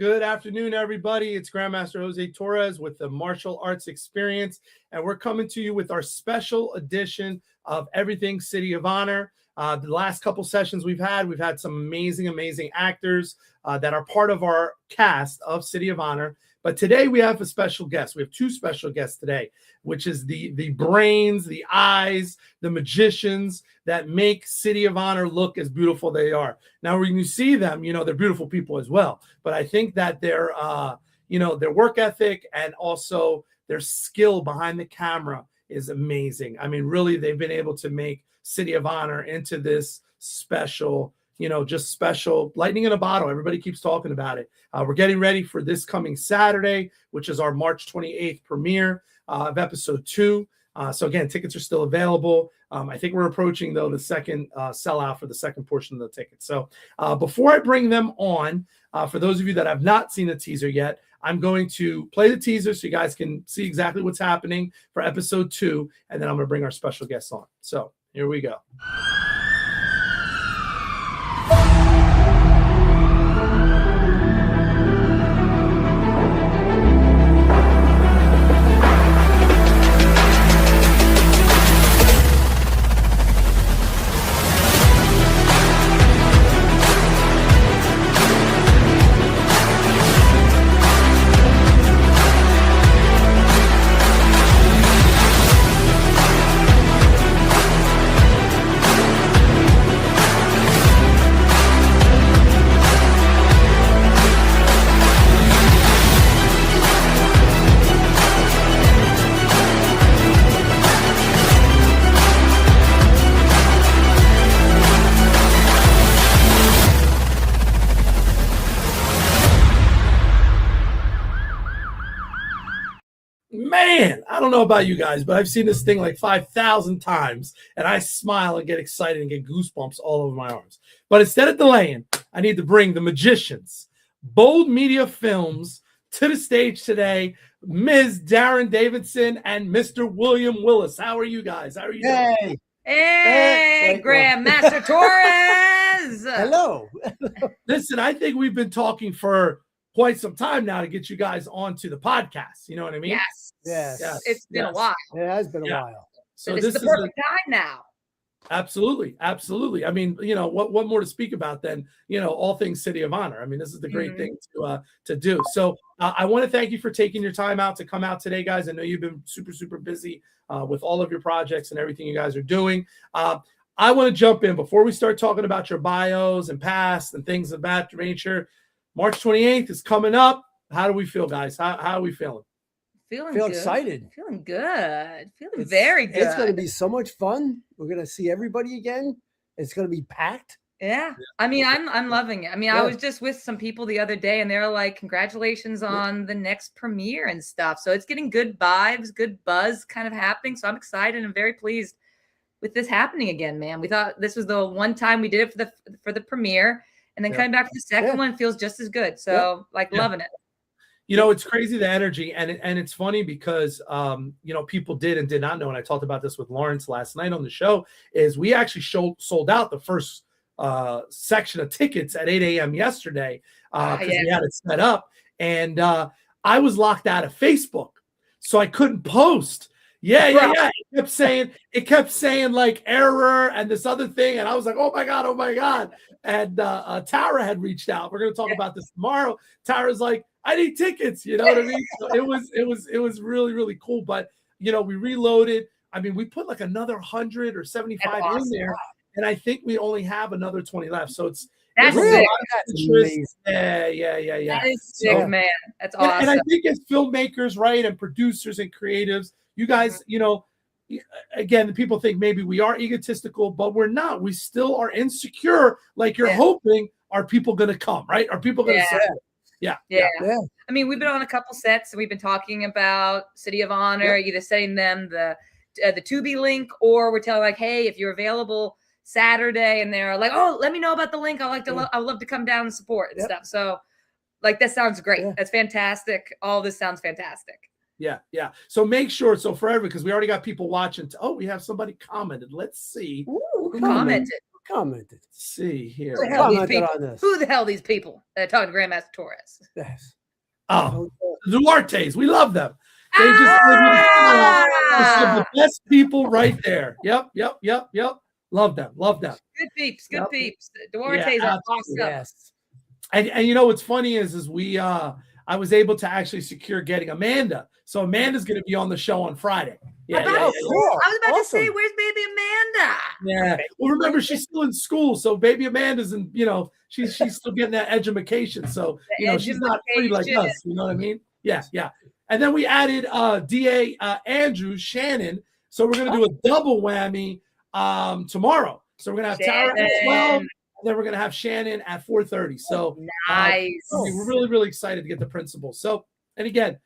Good afternoon, everybody. It's Grandmaster Jose Torres with the Martial Arts Experience, and we're coming to you with our special edition of Everything City of Honor. The last couple sessions we've had some amazing actors that are part of our cast of City of Honor. But today we have a special guest. We have two special guests today, which is the brains, the eyes, the magicians that make City of Honor look as beautiful they are. Now, when you see them, they're beautiful people as well. But I think that their work ethic and also their skill behind the camera is amazing. I mean, really, they've been able to make City of Honor into this special, just special lightning in a bottle. Everybody keeps talking about it. We're getting ready for this coming Saturday, which is our March 28th premiere of episode 2. So again, tickets are still available. I think we're approaching, though, the second sellout for the second portion of the tickets. So before I bring them on, for those of you that have not seen the teaser yet, I'm going to play the teaser so you guys can see exactly what's happening for episode 2, and then I'm going to bring our special guests on. So here we go. Man, I don't know about you guys, but I've seen this thing like 5,000 times, and I smile and get excited and get goosebumps all over my arms. But instead of delaying, I need to bring the magicians, Bold Media Films, to the stage today. Ms. Daryn Davidson and Mr. William Wilusz. How are you guys? How are you doing? Hey, Grandmaster Torres. Hello. Listen, I think we've been talking for quite some time now to get you guys onto the podcast. You know what I mean? Yes. It's been a while. It has been a while. So this is the perfect time now. Absolutely. I mean, what more to speak about than, all things City of Honor. I mean, this is the great thing to do. So I want to thank you for taking your time out to come out today, guys. I know you've been super busy with all of your projects and everything you guys are doing. I want to jump in before we start talking about your bios and past and things of that nature. March 28th is coming up. How do we feel, guys? How are we feeling? Feel excited. Feeling good. Feeling very good. It's going to be so much fun. We're going to see everybody again. It's going to be packed. Yeah. I mean, I'm loving it. I mean, I was just with some people the other day, and they're like, congratulations on the next premiere and stuff. So it's getting good vibes, good buzz kind of happening. So I'm excited and very pleased with this happening again, man. We thought this was the one time we did it for the premiere. And then coming back for the second one feels just as good. So loving it. It's crazy, the energy. And it's funny because, people did and did not know. And I talked about this with Lawrence last night on the show is we actually sold out the first section of tickets at 8 a.m. yesterday because we had it set up. And I was locked out of Facebook, so I couldn't post. Yeah. It kept saying like error and this other thing. And I was like, oh my God. And Tara had reached out. We're going to talk about this tomorrow. Tara's like, I need tickets. You know what I mean? So it was really cool. But, we reloaded. I mean, we put like another 100 or 75 in there. And I think we only have another 20 left. So that's really sick. Yeah. That is sick, man. That's awesome. And I think as filmmakers, right, and producers and creatives, you guys, again, the people think maybe we are egotistical, but we're not. We still are insecure. Like you're hoping, are people going to come, right? Are people going to say it? Yeah. I mean, we've been on a couple sets and we've been talking about City of Honor, either sending them the Tubi link, or we're telling like, hey, if you're available Saturday, and they're like, oh, let me know about the link. I'd love to come down and support and stuff. So like, that sounds great. That's fantastic. All this sounds fantastic. Yeah. So make sure. So forever, because we already got people watching. We have somebody commented. Let's see. Who commented? commented? Let's see here. Who the hell these Commented people? on this. Who the hell these people that are talking to Grandmaster Torres? Yes. Oh, Duarte's. We love them. They just the best people right there. Yep. Love them. Good peeps. Yep. Duarte's Yeah, are awesome. Yes. And you know what's funny is we I was able to actually secure getting Amanda. So Amanda's going to be on the show on Friday. Cool. I was about to say, Awesome. where's baby Amanda? Yeah. Well, remember she's still in school, so baby Amanda's in. She's still getting that education. So she's not free like us. You know what I mean? Yeah. And then we added DA Andrew Shannon. So we're gonna do a double whammy tomorrow. So we're gonna have Tara at 12, and then we're gonna have Shannon at 4:30. So nice. We're really, really excited to get the principal. So, and again,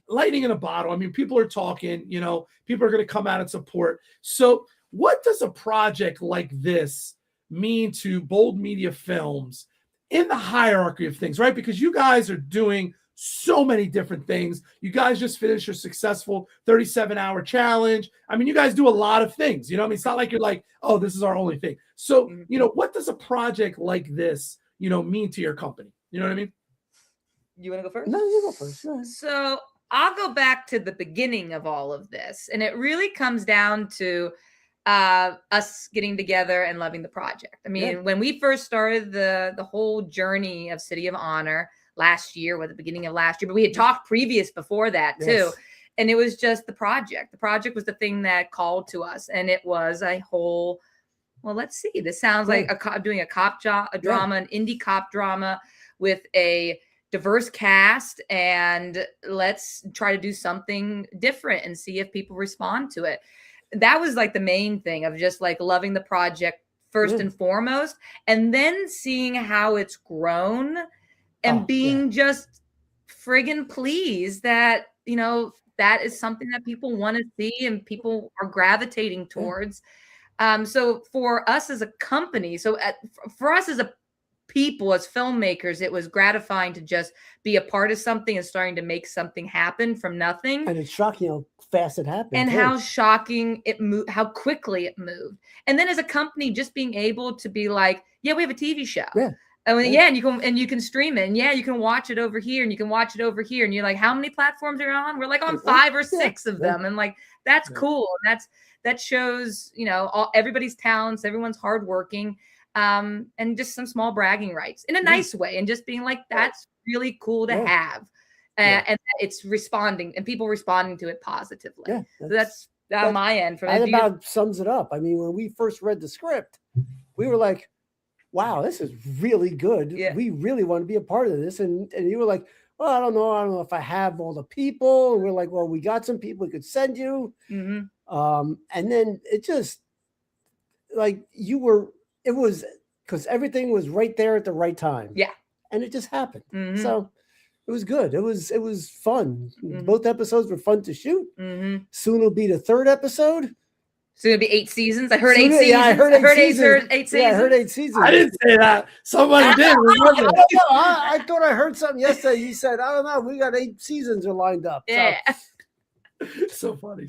lightning in a bottle. I mean, people are talking, people are going to come out and support. So what does a project like this mean to Bold Media Films in the hierarchy of things, right? Because you guys are doing so many different things. You guys just finished your successful 37-hour challenge. I mean, you guys do a lot of things, it's not like you're like, oh, this is our only thing. So, what does a project like this, mean to your company? You know what I mean? You want to go first? No, you go first. Go ahead. So I'll go back to the beginning of all of this. And it really comes down to us getting together and loving the project. I mean, when we first started the whole journey of City of Honor last year, the beginning of last year, but we had talked before that too. Yes. And it was just the project. The project was the thing that called to us. And it was a whole, well, let's see. This sounds like doing a cop drama, an indie cop drama with a diverse cast, and let's try to do something different and see if people respond to it. That was like the main thing of just like loving the project first and foremost, and then seeing how it's grown and being just friggin' pleased that, that is something that people want to see and people are gravitating towards. So for us as a company, for us as a people, as filmmakers, it was gratifying to just be a part of something and starting to make something happen from nothing. And it's shocking how fast it happened. And how shocking it moved, how quickly it moved. And then as a company, just being able to be like, yeah, we have a TV show. Yeah. And you can stream it, and you can watch it over here, and you can watch it over here, and you're like, how many platforms are you on? We're like on 5 or 6 of them, and like that's cool. And that shows everybody's talents, everyone's hardworking, and just some small bragging rights in a nice way, and just being like, that's really cool to have, and it's responding and people responding to it positively. Yeah, that's on my end. That about sums it up. I mean, when we first read the script, we were like, wow, this is really good. Yeah. We really want to be a part of this. And you were like, well, I don't know if I have all the people. And we're like, well, we got some people we could send you. Mm-hmm. And then it just like it was because everything was right there at the right time. Yeah. And it just happened. Mm-hmm. So it was good. It was fun. Mm-hmm. Both episodes were fun to shoot. Mm-hmm. Soon will be the 3rd episode. So it'll be 8 seasons. I heard 8 seasons. Yeah, I heard 8 seasons. 8 seasons. Yeah, I heard 8 seasons. I didn't say that. Somebody did. Remember? I thought I heard something yesterday. He said, I don't know. We got 8 seasons are lined up. Yeah. So funny.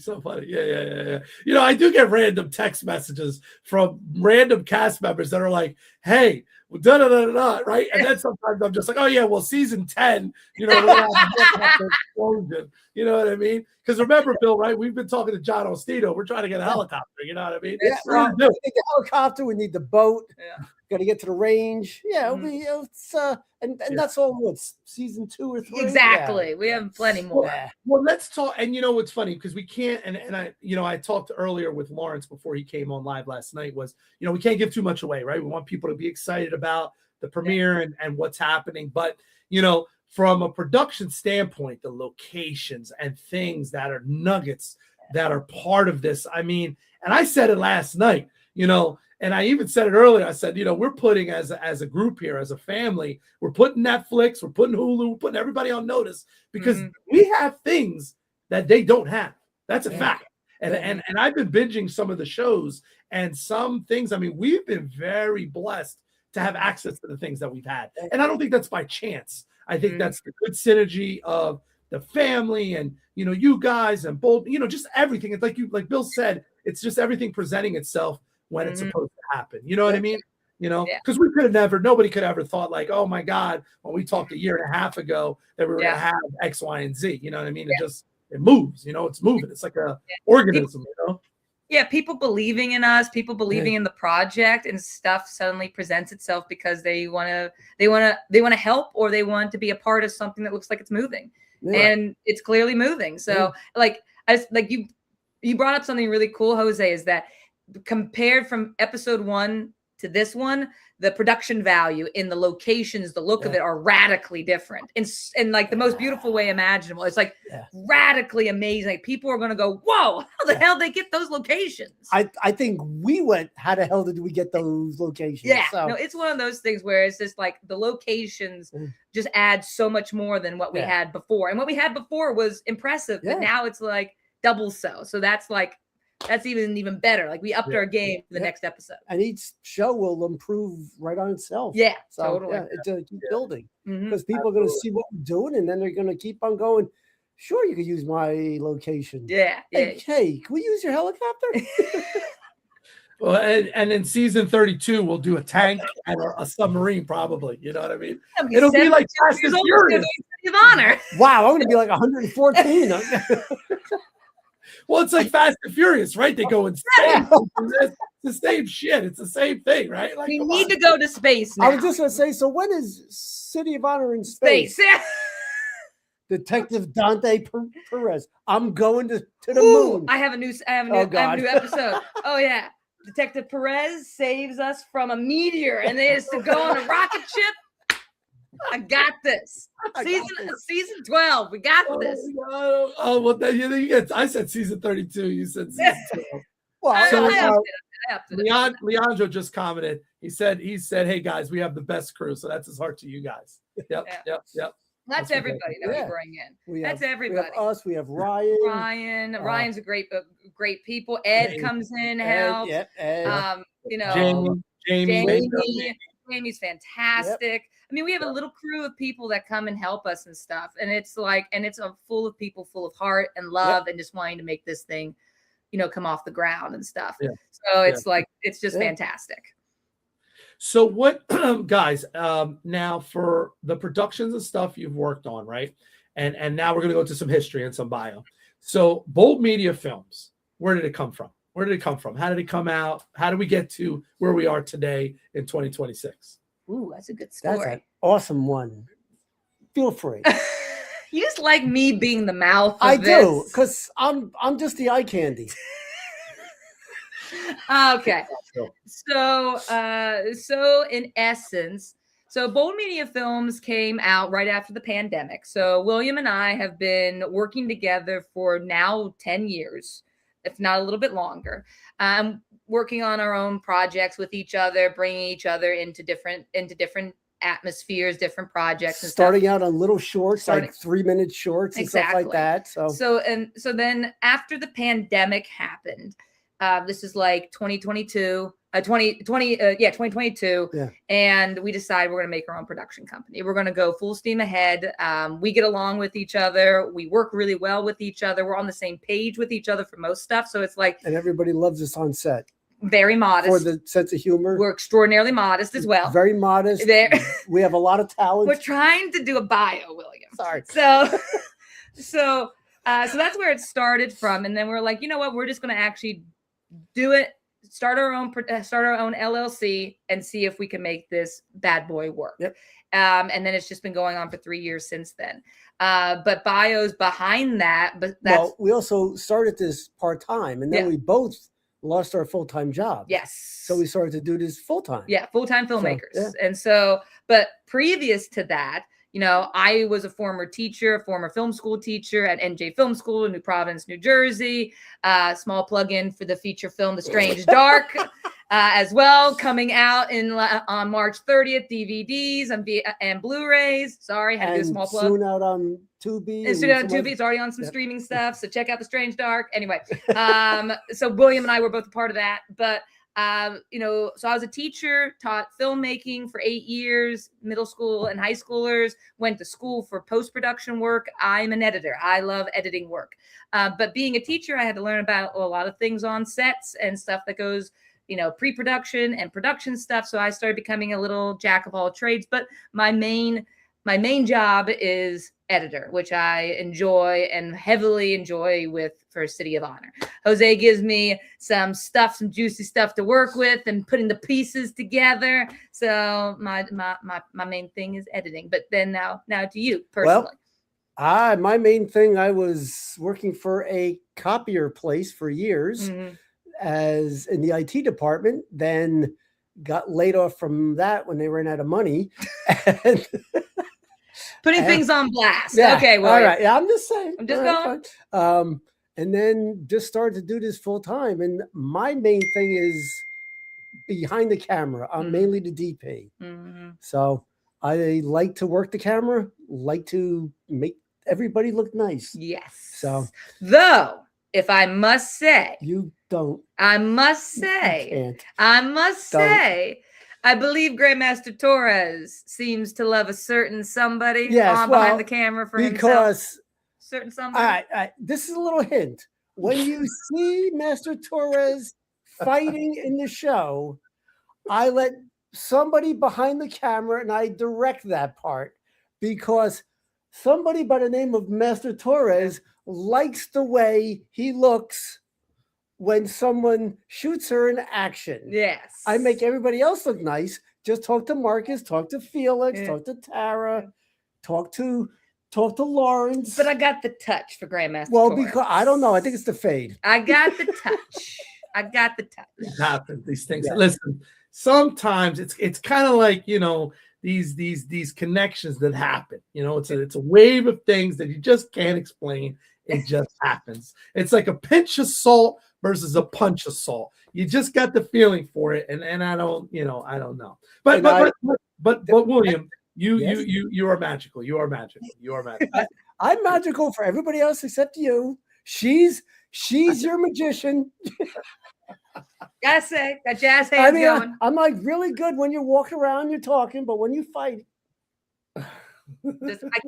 Yeah. I do get random text messages from random cast members that are like, hey, right? And then sometimes I'm just like, oh yeah, well, season 10, we're gonna have explosion. You know what I mean? Because remember, Bill, right? We've been talking to John Ostino. We're trying to get a helicopter. You know what I mean? Yeah, we need the helicopter. We need the boat. Yeah. Got to get to the range. Yeah, it'll be, and that's all. What's season 2 or 3? Exactly. Yeah. We have plenty more. Well, let's talk. And what's funny, because we can't. And I talked earlier with Lawrence before he came on live last night. Was we can't give too much away, right? We want people to be excited about the premiere and what's happening. But from a production standpoint, the locations and things that are nuggets that are part of this. I mean, and I said it last night. And I even said it earlier. I said, we're putting as a group here, as a family, we're putting Netflix, we're putting Hulu, we're putting everybody on notice because we have things that they don't have. That's a fact. And I've been binging some of the shows and some things. I mean, we've been very blessed to have access to the things that we've had. And I don't think that's by chance. I think that's the good synergy of the family and, you guys and both, just everything. It's like Bill said, it's just everything presenting itself when it's supposed to happen. You know what I mean? You know, because we could have never, nobody could ever thought like, oh my God, when we talked a year and a half ago that we were going to have X, Y, and Z. You know what I mean? It moves. You know, it's moving. It's like a organism. You know. Yeah, people believing in us, people believing in the project, and stuff suddenly presents itself because they want to help, or they want to be a part of something that looks like it's moving, and it's clearly moving. So, like you brought up something really cool, Jose, is that compared from episode 1 to this one, the production value in the locations, the look of it are radically different, and like the most beautiful way imaginable. It's like radically amazing. Like people are going to go, whoa, how the hell did they get those locations? I think we went, how the hell did we get those locations? Yeah, no, it's one of those things where it's just like the locations just add so much more than what we had before. And what we had before was impressive, but now it's like double so. So that's even better. Like we upped our game for the next episode. And each show will improve right on itself. Yeah, so, totally. Yeah, it's keep building because people are going to see what we're doing, and then they're going to keep on going. Sure, you could use my location. Yeah. Hey, can we use your helicopter? Well, and in season 32, we'll do a tank and a submarine, probably. You know what I mean? It'll be like Fast and Furious. Wow, I'm going to be like 114. Well, it's like Fast and Furious, right? They go insane. It's the same shit. It's the same thing, right? Like, we need to go to space now. I was just going to say, so when is City of Honor in space? Detective Dante Perez. I'm going to the moon. I have a new episode. Oh, yeah. Detective Perez saves us from a meteor, and they has to go on a rocket ship. I got this. Season 12. We got this. Oh, well, then you get. I said season 32. You said season 12. Well, Leandro just commented. He said, "Hey guys, we have the best crew." So that's his heart to you guys. Yep. That's everybody that we bring in. That's everybody. We have us. We have Ryan. Ryan's a great people. Ed comes in, helps. Ed. Jamie's fantastic. I mean, we have a little crew of people that come and help us and stuff. And it's full of people full of heart and love and just wanting to make this thing, come off the ground and stuff. Yeah. So it's just fantastic. So what, guys, now for the productions and stuff you've worked on, right? And now we're going to go to some history and some bio. So Bold Media Films, where did it come from? How did it come out? How did we get to where we are today in 2026? Ooh, that's a good story. That's an awesome one. Feel free. You just like me being the mouth of I do, because I'm just the eye candy. Okay. So in essence, Bold Media Films came out right after the pandemic. So William and I have been working together for now 10 years, if not a little bit longer. Working on our own projects with each other, bringing each other into different atmospheres, different projects, and starting out on little shorts, like 3-minute shorts and stuff like that. So then after the pandemic happened, this is like 2022. 2022. Yeah. And we decided we're going to make our own production company. We're going to go full steam ahead. We get along with each other. We work really well with each other. We're on the same page with each other for most stuff. So it's like, and everybody loves us on set. Very modest. For the sense of humor. We're extraordinarily modest as well. Very modest. We have a lot of talent. We're trying to do a bio, William. Sorry. So that's where it started from. And then we're like, you know what? We're just going to actually do it. Start our own LLC and see if we can make this bad boy work. Yep. And then it's just been going on for 3 years since then. But bios behind that, we also started this part-time, and then we both lost our full-time jobs. Yes. So we started to do this full-time. Yeah, full-time filmmakers. But previous to that, I was a former film school teacher at NJ Film School in New Providence, New Jersey. Small plug-in for the feature film The Strange Dark as well, coming out on March 30th, DVDs and Blu-rays. Sorry, had to do a small plug. Soon out on Tubi. It's already on some streaming stuff, so check out The Strange Dark. Anyway, so William and I were both a part of that, but so I was a teacher, taught filmmaking for 8 years, middle school and high schoolers, went to school for post-production work. I'm an editor. I love editing work. But being a teacher, I had to learn about a lot of things on sets and stuff that goes pre-production and production stuff. So I started becoming a little jack of all trades. But my main job is editor, which I enjoy and heavily enjoy for City of Honor. Jose gives me some juicy stuff to work with and putting the pieces together. So my main thing is editing. But then now to you personally. Well, my main thing, I was working for a copier place for years as in the IT department, then got laid off from that when they ran out of money. And putting things on blast. Yeah, okay, well, all right. Yeah, I'm just saying. I'm just going. And then just started to do this full time. And my main thing is behind the camera. I'm mainly the DP. So I like to work the camera, like to make everybody look nice. Yes. So, though, if I must say, you don't. I must say, I believe Grandmaster Torres seems to love a certain somebody behind the camera for himself. Certain somebody. All right. This is a little hint. When you see Master Torres fighting in the show, I let somebody behind the camera and I direct that part because somebody by the name of Master Torres likes the way he looks when someone shoots her in action. Yes. I make everybody else look nice. Just talk to Marcus, talk to Felix, talk to Tara, talk to Lawrence. But I got the touch for Grandmaster Well, Torres. because I don't know. I think it's the fade. I got the touch. It happens. These things. Yeah. Listen, sometimes it's kind of like, these connections that happen. It's a wave of things that you just can't explain. It just happens. It's like a pinch of salt versus a punch of salt. You just got the feeling for it, and I don't know. But William, you are magical. You are magical. I'm magical for everybody else except you. She's your magician. Gotta say, got jazz hands going. I'm like really good when you're walking around, you're talking, but when you fight, I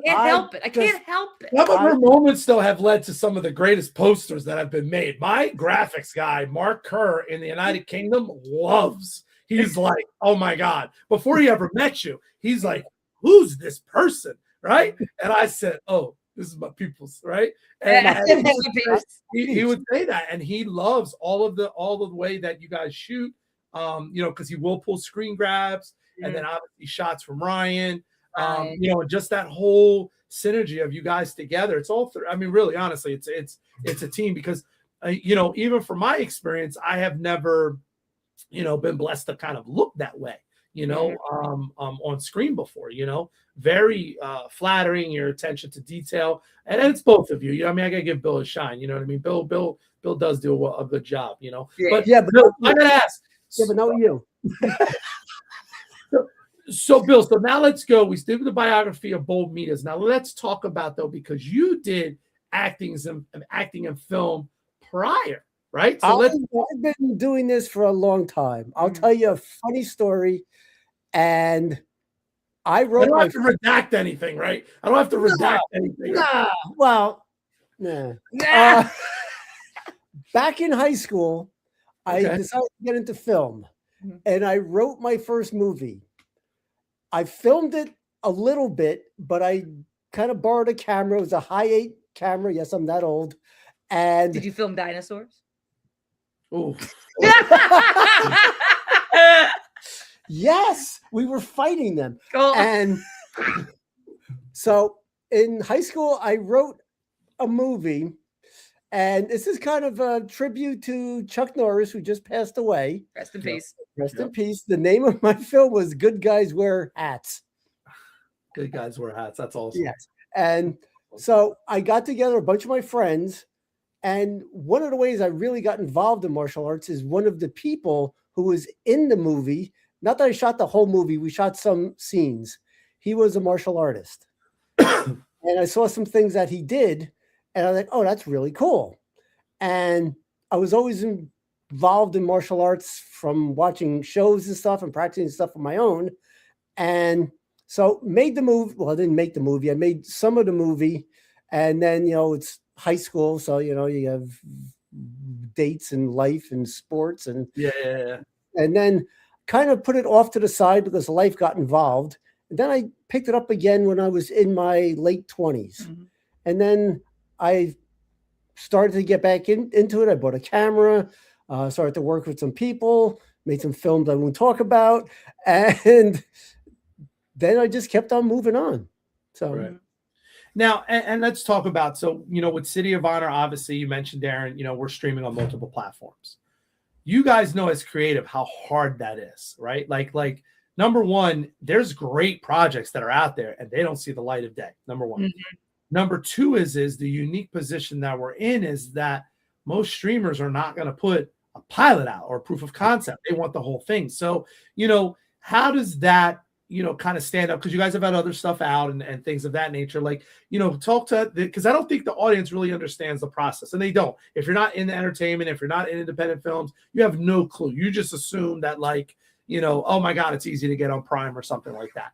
can't help it. I can't help it. Some of her moments, though, have led to some of the greatest posters that have been made. My graphics guy, Mark Kerr, in the United Kingdom, loves. He's like, oh my God. Before he ever met you, he's like, who's this person? Right? And I said, oh, this is my people's, right? And he would say that, and he loves all of the way that you guys shoot, because he will pull screen grabs, and then obviously shots from Ryan. Just that whole synergy of you guys together. It's all through. I mean, really, honestly, it's a team because, even from my experience, I have never, been blessed to kind of look that way, on screen before, very flattering, your attention to detail. And it's both of you. I gotta give Bill a shine. You know what I mean? Bill does do a good job, Yeah. But Bill, I gotta ask. Yeah, but not you. So, Bill, now let's go. We did the biography of Bold Metas. Now let's talk about, though, because you did acting in film prior, right? So I've been doing this for a long time. I'll tell you a funny story. And I wrote. I don't have to redact anything, right? I don't have to redact anything. Nah. Well, nah. Back in high school, I decided to get into film, and I wrote my first movie. I filmed it a little bit, but I kind of borrowed a camera. It was a Hi8 camera. Yes, I'm that old. And did you film dinosaurs? Oh. Yes, we were fighting them. Cool. And so in high school, I wrote a movie. And this is kind of a tribute to Chuck Norris, who just passed away. Rest in peace. Rest in peace. The name of my film was Good Guys Wear Hats. Good Guys Wear Hats. That's awesome. Yes. And so I got together a bunch of my friends. And one of the ways I really got involved in martial arts is one of the people who was in the movie. Not that I shot the whole movie. We shot some scenes. He was a martial artist. And I saw some things that he did. And I was like, oh, that's really cool. And I was always involved in martial arts from watching shows and stuff and practicing stuff on my own. And so made the movie. Well, I didn't make the movie. I made some of the movie. And then, it's high school. So, you have dates in life and sports and Yeah. and then kind of put it off to the side because life got involved. And then I picked it up again when I was in my late 20s. Mhm. And then I started to get back into it. I bought a camera, started to work with some people, made some films I won't talk about. And then I just kept on moving on. So Right. Now, and let's talk about, so, with City of Honor, obviously you mentioned, Daryn, we're streaming on multiple platforms. You guys know as creative how hard that is, right? Like number one, there's great projects that are out there and they don't see the light of day. Number one. Mm-hmm. Number two is the unique position that we're in is that most streamers are not going to put a pilot out or a proof of concept. They want the whole thing. So, how does that, kind of stand up? Because you guys have had other stuff out and things of that nature. Like, talk to, because I don't think the audience really understands the process, and they don't. If you're not in the entertainment, if you're not in independent films, you have no clue. You just assume that, like, oh my God, it's easy to get on Prime or something like that,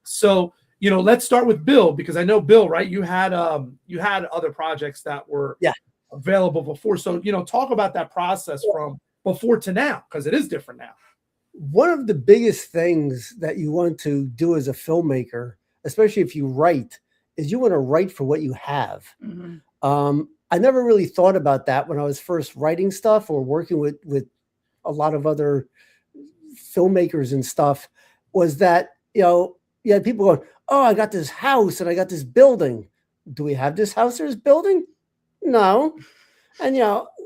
So, let's start with Bill, because I know Bill, right? You had other projects that were available before. So, talk about that process from before to now, because it is different now. One of the biggest things that you want to do as a filmmaker, especially if you write, is you want to write for what you have. Mm-hmm. I never really thought about that when I was first writing stuff or working with a lot of other filmmakers and stuff, was that, you had people going, oh, I got this house and I got this building. Do we have this house or this building? No. And,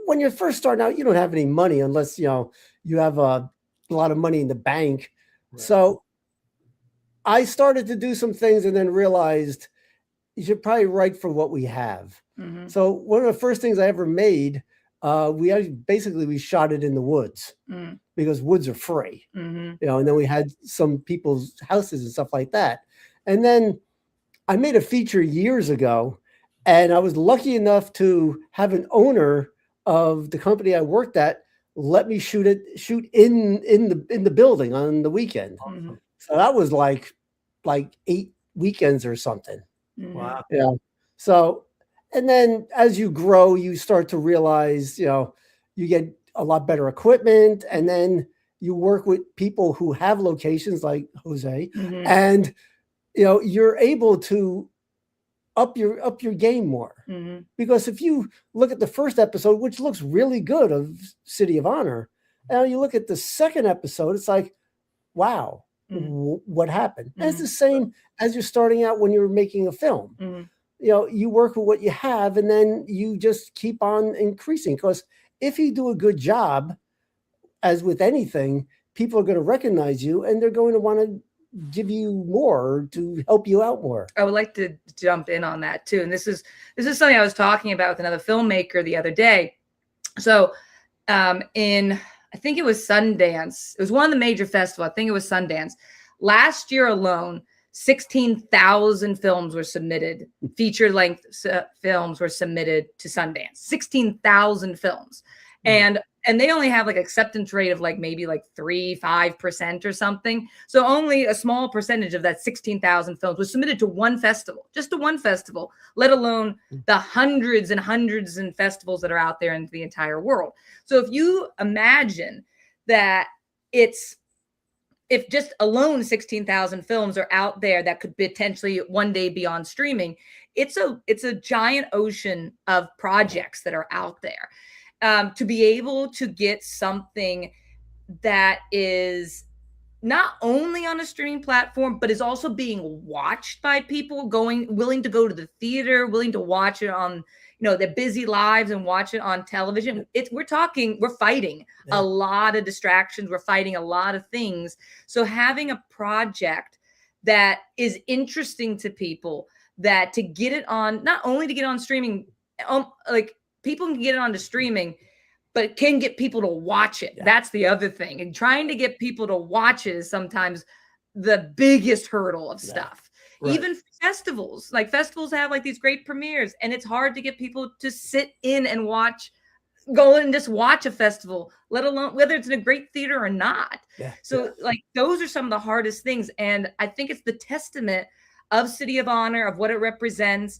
when you're first starting out, you don't have any money unless, you have a lot of money in the bank. Right. So I started to do some things and then realized you should probably write for what we have. Mm-hmm. So one of the first things I ever made, we shot it in the woods because woods are free, and then we had some people's houses and stuff like that. And then I made a feature years ago, and I was lucky enough to have an owner of the company I worked at let me shoot in the building on the weekend. Mm-hmm. So that was like 8 weekends or something. Wow. Yeah. So, and then as you grow, you start to realize, you get a lot better equipment, and then you work with people who have locations like Jose, and you're able to up your game more. Because if you look at the first episode, which looks really good, of City of Honor, and you look at the second episode, it's like, wow, what happened? And it's the same as you're starting out when you're making a film. You work with what you have, and then you just keep on increasing, because if you do a good job, as with anything, people are going to recognize you and they're going to want to give you more to help you out more. I would like to jump in on that too. And this is something I was talking about with another filmmaker the other day. So I think it was Sundance. It was one of the major festivals. I think it was Sundance. Last year alone, 16,000 films were submitted. Feature-length films were submitted to Sundance. 16,000 films. And they only have like acceptance rate of like maybe like 3-5% or something. So only a small percentage of that 16,000 films was submitted to one festival, just to one festival, let alone the hundreds and hundreds and festivals that are out there in the entire world. So if you imagine that if just alone 16,000 films are out there that could potentially one day be on streaming, it's a giant ocean of projects that are out there. To be able to get something that is not only on a streaming platform, but is also being watched by people willing to go to the theater, willing to watch it on, their busy lives and watch it on television. We're fighting a lot of distractions. We're fighting a lot of things. So having a project that is interesting to people, that to get it on, not only to get on streaming, people can get it onto streaming, but can get people to watch it. Yeah. That's the other thing. And trying to get people to watch it is sometimes the biggest hurdle of stuff. Right. Even festivals have like these great premieres, and it's hard to get people to sit in and go and just watch a festival, let alone whether it's in a great theater or not. Yeah. So those are some of the hardest things. And I think it's the testament of City of Honor, of what it represents,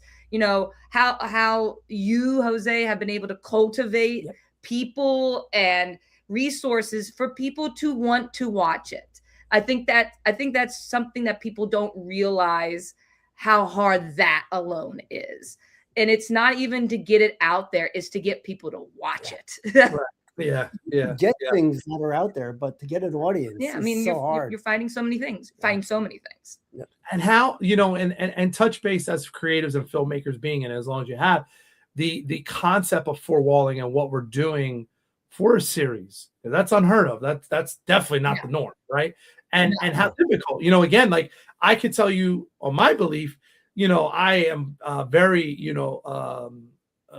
how you, Jose, have been able to cultivate people and resources for people to want to watch it. I think that's something that people don't realize how hard that alone is. And it's not even to get it out there, it's to get people to watch it. Right. Yeah. Get things that are out there, but to get an audience, I mean, so hard. You're fighting so many things, fighting so many things. Yeah. And how, and touch base as creatives and filmmakers being, and as long as you have the concept of four walling and what we're doing for a series, that's unheard of. That's definitely not the norm, right? And how difficult, again, like I could tell you on my belief, I am very,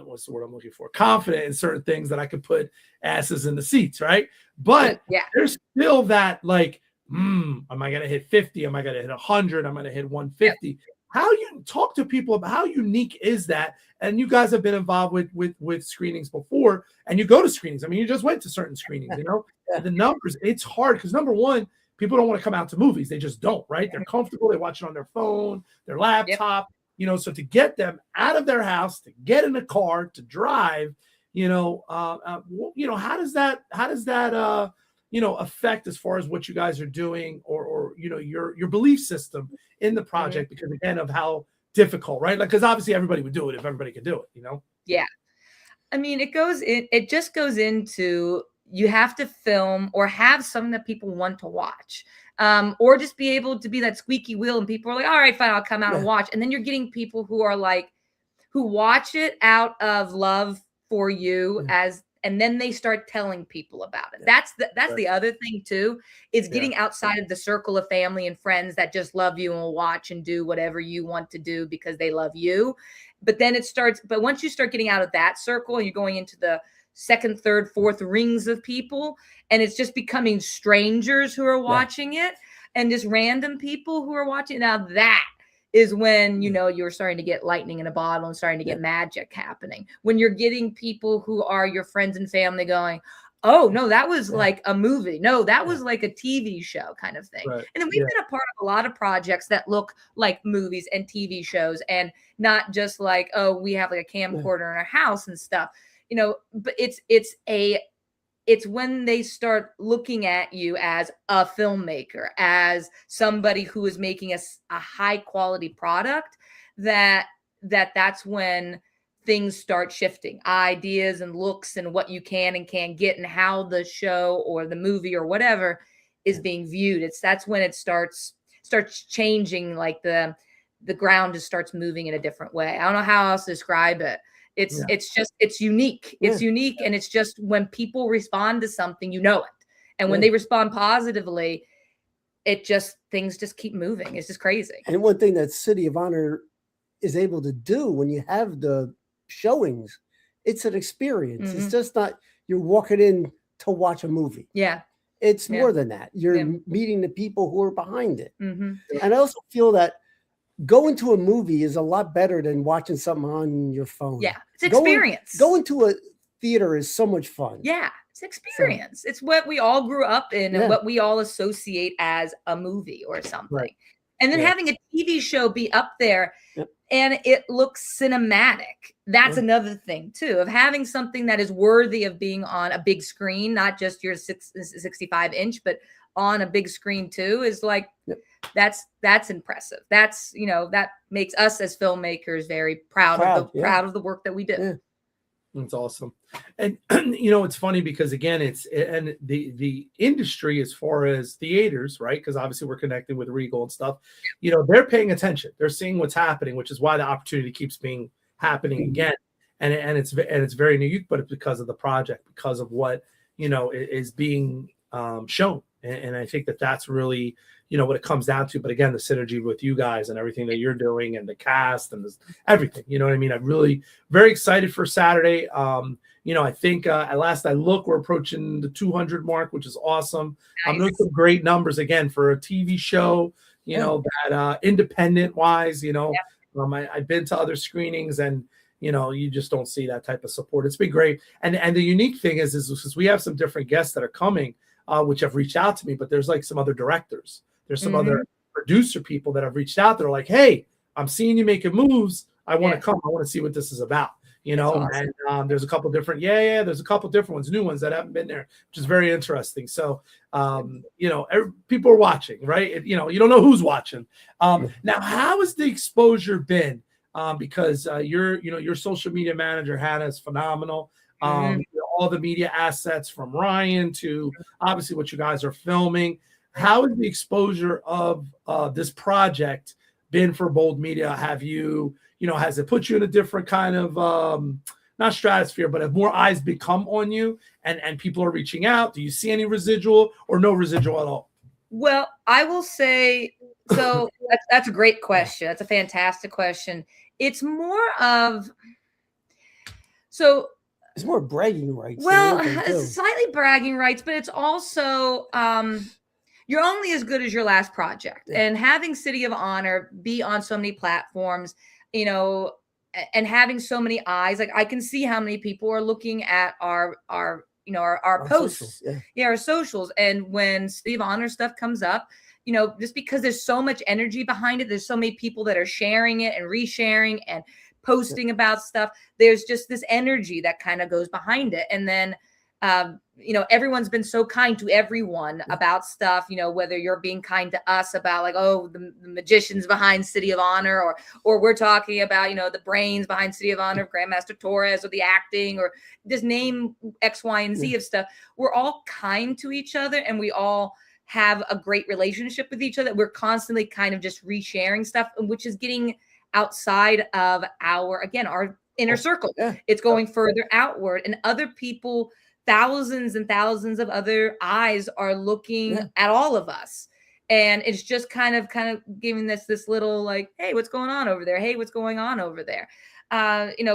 what's the word I'm looking for? Confident in certain things that I could put asses in the seats, right? But there's still that like, am I going to hit 50? Am I going to hit 100? I'm going to hit 150. Yeah. How you talk to people about how unique is that? And you guys have been involved with screenings before, and you go to screenings. I mean, you just went to certain screenings, the numbers, it's hard because number one, people don't want to come out to movies. They just don't, right? They're comfortable. They watch it on their phone, their laptop, so to get them out of their house, to get in a car, to drive, how does that affect as far as what you guys are doing or your belief system in the project, because again, of how difficult, right? Like, because obviously everybody would do it if everybody could do it, Yeah. I mean, it just goes into, you have to film or have something that people want to watch, or just be able to be that squeaky wheel and people are like, all right, fine, I'll come out and watch. And then you're getting people who are like, who watch it out of love for you and then they start telling people about it. That's the other thing too, is getting outside of the circle of family and friends that just love you and will watch and do whatever you want to do because they love you. But then but once you start getting out of that circle and you're going into the second, third, fourth rings of people, and it's just becoming strangers who are watching it and just random people who are watching. Now that is when, you're starting to get lightning in a bottle and starting to get magic happening. When you're getting people who are your friends and family going, oh, no, that was like a movie. No, that was like a TV show kind of thing. Right. And then we've been a part of a lot of projects that look like movies and TV shows, and not just like, oh, we have like a camcorder in our house and stuff, but it's when they start looking at you as a filmmaker, as somebody who is making a high quality product, that's when things start shifting, ideas and looks and what you can and can't get and how the show or the movie or whatever is being viewed. That's when it starts changing, like the ground just starts moving in a different way. I don't know how else to describe it. It's unique. It's unique. And it's just when people respond to something, it. And when they respond positively, things just keep moving. It's just crazy. And one thing that City of Honor is able to do when you have the showings, it's an experience. It's just not, you're walking in to watch a movie. Yeah. It's more than that. You're meeting the people who are behind it. And I also feel that going to a movie is a lot better than watching something on your phone. Yeah, it's experience. Going to a theater is so much fun. Yeah, it's experience. It's what we all grew up in and what we all associate as a movie or something. Right. And then having a TV show be up there and it looks cinematic. That's another thing too, of having something that is worthy of being on a big screen, not just your 65 inch, but on a big screen too, is like, that's impressive. That's, that makes us as filmmakers very proud of the work that we do. Yeah. That's awesome. And it's funny because again, and the industry as far as theaters, right? Because obviously we're connected with Regal and stuff, they're paying attention. They're seeing what's happening, which is why the opportunity keeps being happening again. And it's very unique, but it's because of the project, because of what, is being shown. And I think that's really, what it comes down to. But again, the synergy with you guys and everything that you're doing and the cast and everything, you know what I mean? I'm really very excited for Saturday. I think at last I look, we're approaching the 200 mark, which is awesome. Nice. Those are great numbers again for a TV show, that independent wise, I've been to other screenings and, you just don't see that type of support. It's been great. And the unique thing is we have some different guests that are coming, which have reached out to me, but there's like some other directors. There's some other producer people that have reached out. They're like, hey, I'm seeing you making moves. I want to come. I want to see what this is about, awesome. There's a couple different, there's a couple different ones, new ones that haven't been there, which is very interesting. So, people are watching, right? You don't know who's watching. Now, how has the exposure been? Because your social media manager, Hannah, is phenomenal. All the media assets from Ryan to obviously what you guys are filming. How has the exposure of this project been for Bold Media? Have you, has it put you in a different kind of not stratosphere, but have more eyes become on you and people are reaching out? Do you see any residual or no residual at all? Well, I will say, so that's a great question. That's a fantastic question. It's more of, so it's more bragging rights. Well, it's slightly bragging rights, but it's also, you're only as good as your last project. And having City of Honor be on so many platforms, and having so many eyes, like I can see how many people are looking at our posts, socials, our socials. And when City of Honor stuff comes up, just because there's so much energy behind it, there's so many people that are sharing it and resharing and posting about stuff. There's just this energy that kind of goes behind it. And then, everyone's been so kind to everyone about stuff, whether you're being kind to us about like, oh, the magicians behind City of Honor, or we're talking about, the brains behind City of Honor, Grandmaster Torres, or the acting, or just name X, Y, and Z of stuff. We're all kind to each other and we all have a great relationship with each other. We're constantly kind of just resharing stuff, which is getting outside of our inner circle. It's going further outward, and other people, thousands and thousands of other eyes are looking at all of us. And it's just kind of giving this little like, hey, what's going on over there? Hey, what's going on over there?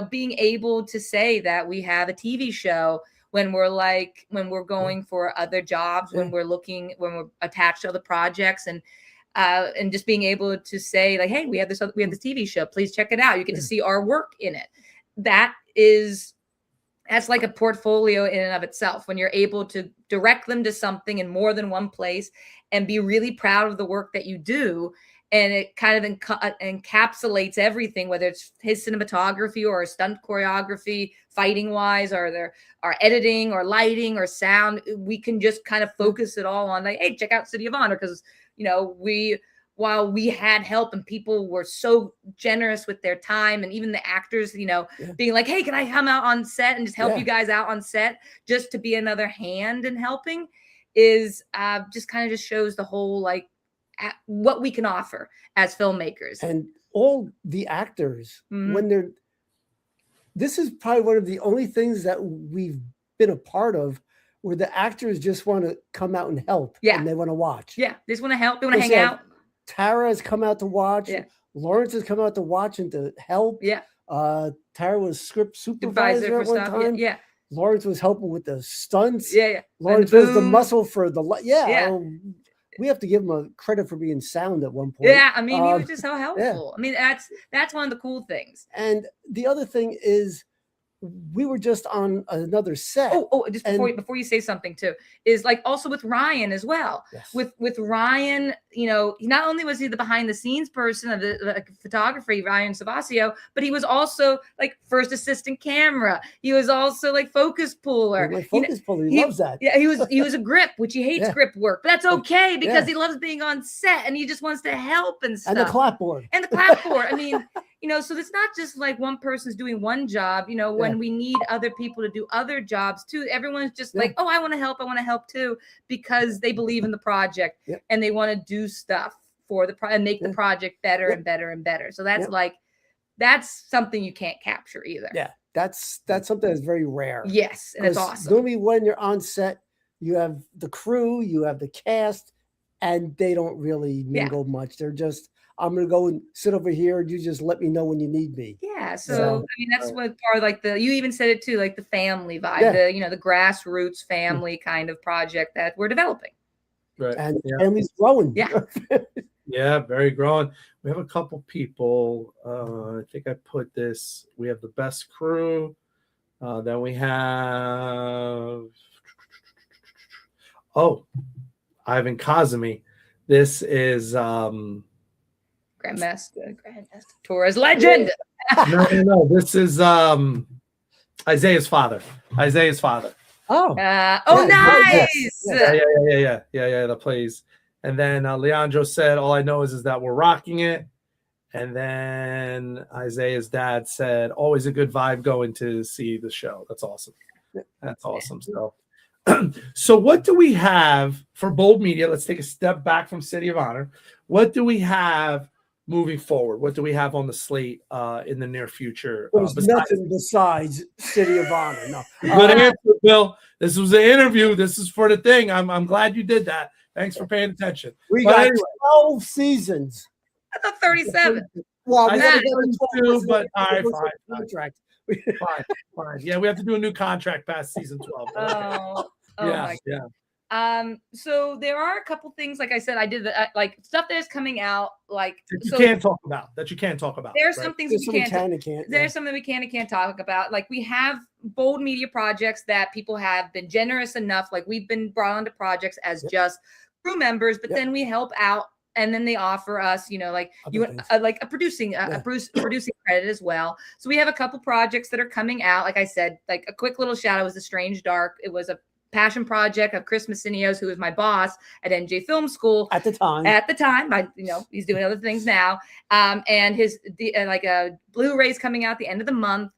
Being able to say that we have a TV show when we're going for other jobs, when we're attached to other projects, and just being able to say like, hey, we have this TV show, please check it out. You get to see our work in it. That's like a portfolio in and of itself, when you're able to direct them to something in more than one place and be really proud of the work that you do. And it kind of encapsulates everything, whether it's his cinematography or stunt choreography, fighting wise, or our editing or lighting or sound. We can just kind of focus it all on like, hey, check out City of Honor. Because, while we had help and people were so generous with their time, and even the actors, being like, hey, can I come out on set and just help you guys out on set, just to be another hand in helping, is just kind of just shows the whole, like, what we can offer as filmmakers. And all the actors, when this is probably one of the only things that we've been a part of where the actors just want to come out and help. And they want to watch. They just want to help. They want to hang out. Tara has come out to watch. Lawrence has come out to watch and to help. Tara was script supervisor at one time. Lawrence was helping with the stunts. Lawrence was the muscle for the we have to give him a credit for being sound at one point. He was just so helpful. I mean, that's one of the cool things. And the other thing is, we were just on another set. Just before you say something too, is like also with Ryan as well. With Ryan, not only was he the behind the scenes person of the photography, Ryan Savasio, but he was also like first assistant camera. He was also like focus puller. He loves that. He was a grip, which he hates grip work, but that's okay because he loves being on set and he just wants to help and stuff. And the clapboard. I mean, so it's not just like one person's doing one job, when we need other people to do other jobs too. Everyone's just like, oh, I want to help too, because they believe in the project and they want to do stuff for the and make the project better and better and better. So that's that's something you can't capture either. That's something that's very rare. Yes, and it's awesome. Normally when you're on set, you have the crew, you have the cast, and they don't really mingle much. They're just, I'm going to go and sit over here. And you just let me know when you need me. So I mean, that's what part like you even said it too, like the family vibe, the grassroots family kind of project that we're developing. Right. And family's growing. Very growing. We have a couple people. I think I put this. We have the best crew. Then we have Ivan Kazumi. This is Grandmaster Torres legend. No. This is Isaiah's father. Oh, Nice. Yeah. That plays. And then Leandro said, all I know is that we're rocking it. And then Isaiah's dad said, always a good vibe going to see the show. That's awesome. That's awesome. So what do we have for Bold Media? Let's take a step back from City of Honor. What do we have moving forward? What do we have on the slate in the near future? There's nothing besides City of Honor. No. Good answer, Bill. This was an interview. This is for the thing. I'm glad you did that. Thanks for paying attention. We got 12 seasons. I thought 37. Well, I we said got 22, but all right, contract. fine. Yeah, we have to do a new contract past season 12. So there are a couple things, like I said, I did like stuff that's coming out, like that you can't talk about. There's some things There's we can't. There's something we can and can't talk about. Like we have Bold Media projects that people have been generous enough. Like we've been brought onto projects as just crew members, but then we help out. And then they offer us, like a producing credit as well. So we have a couple projects that are coming out. Like I said, like a quick little shout out was The Strange Dark. It was a passion project of Chris Massinios, who is my boss at NJ Film School at the time. He's doing other things now. And his Blu-ray's coming out at the end of the month.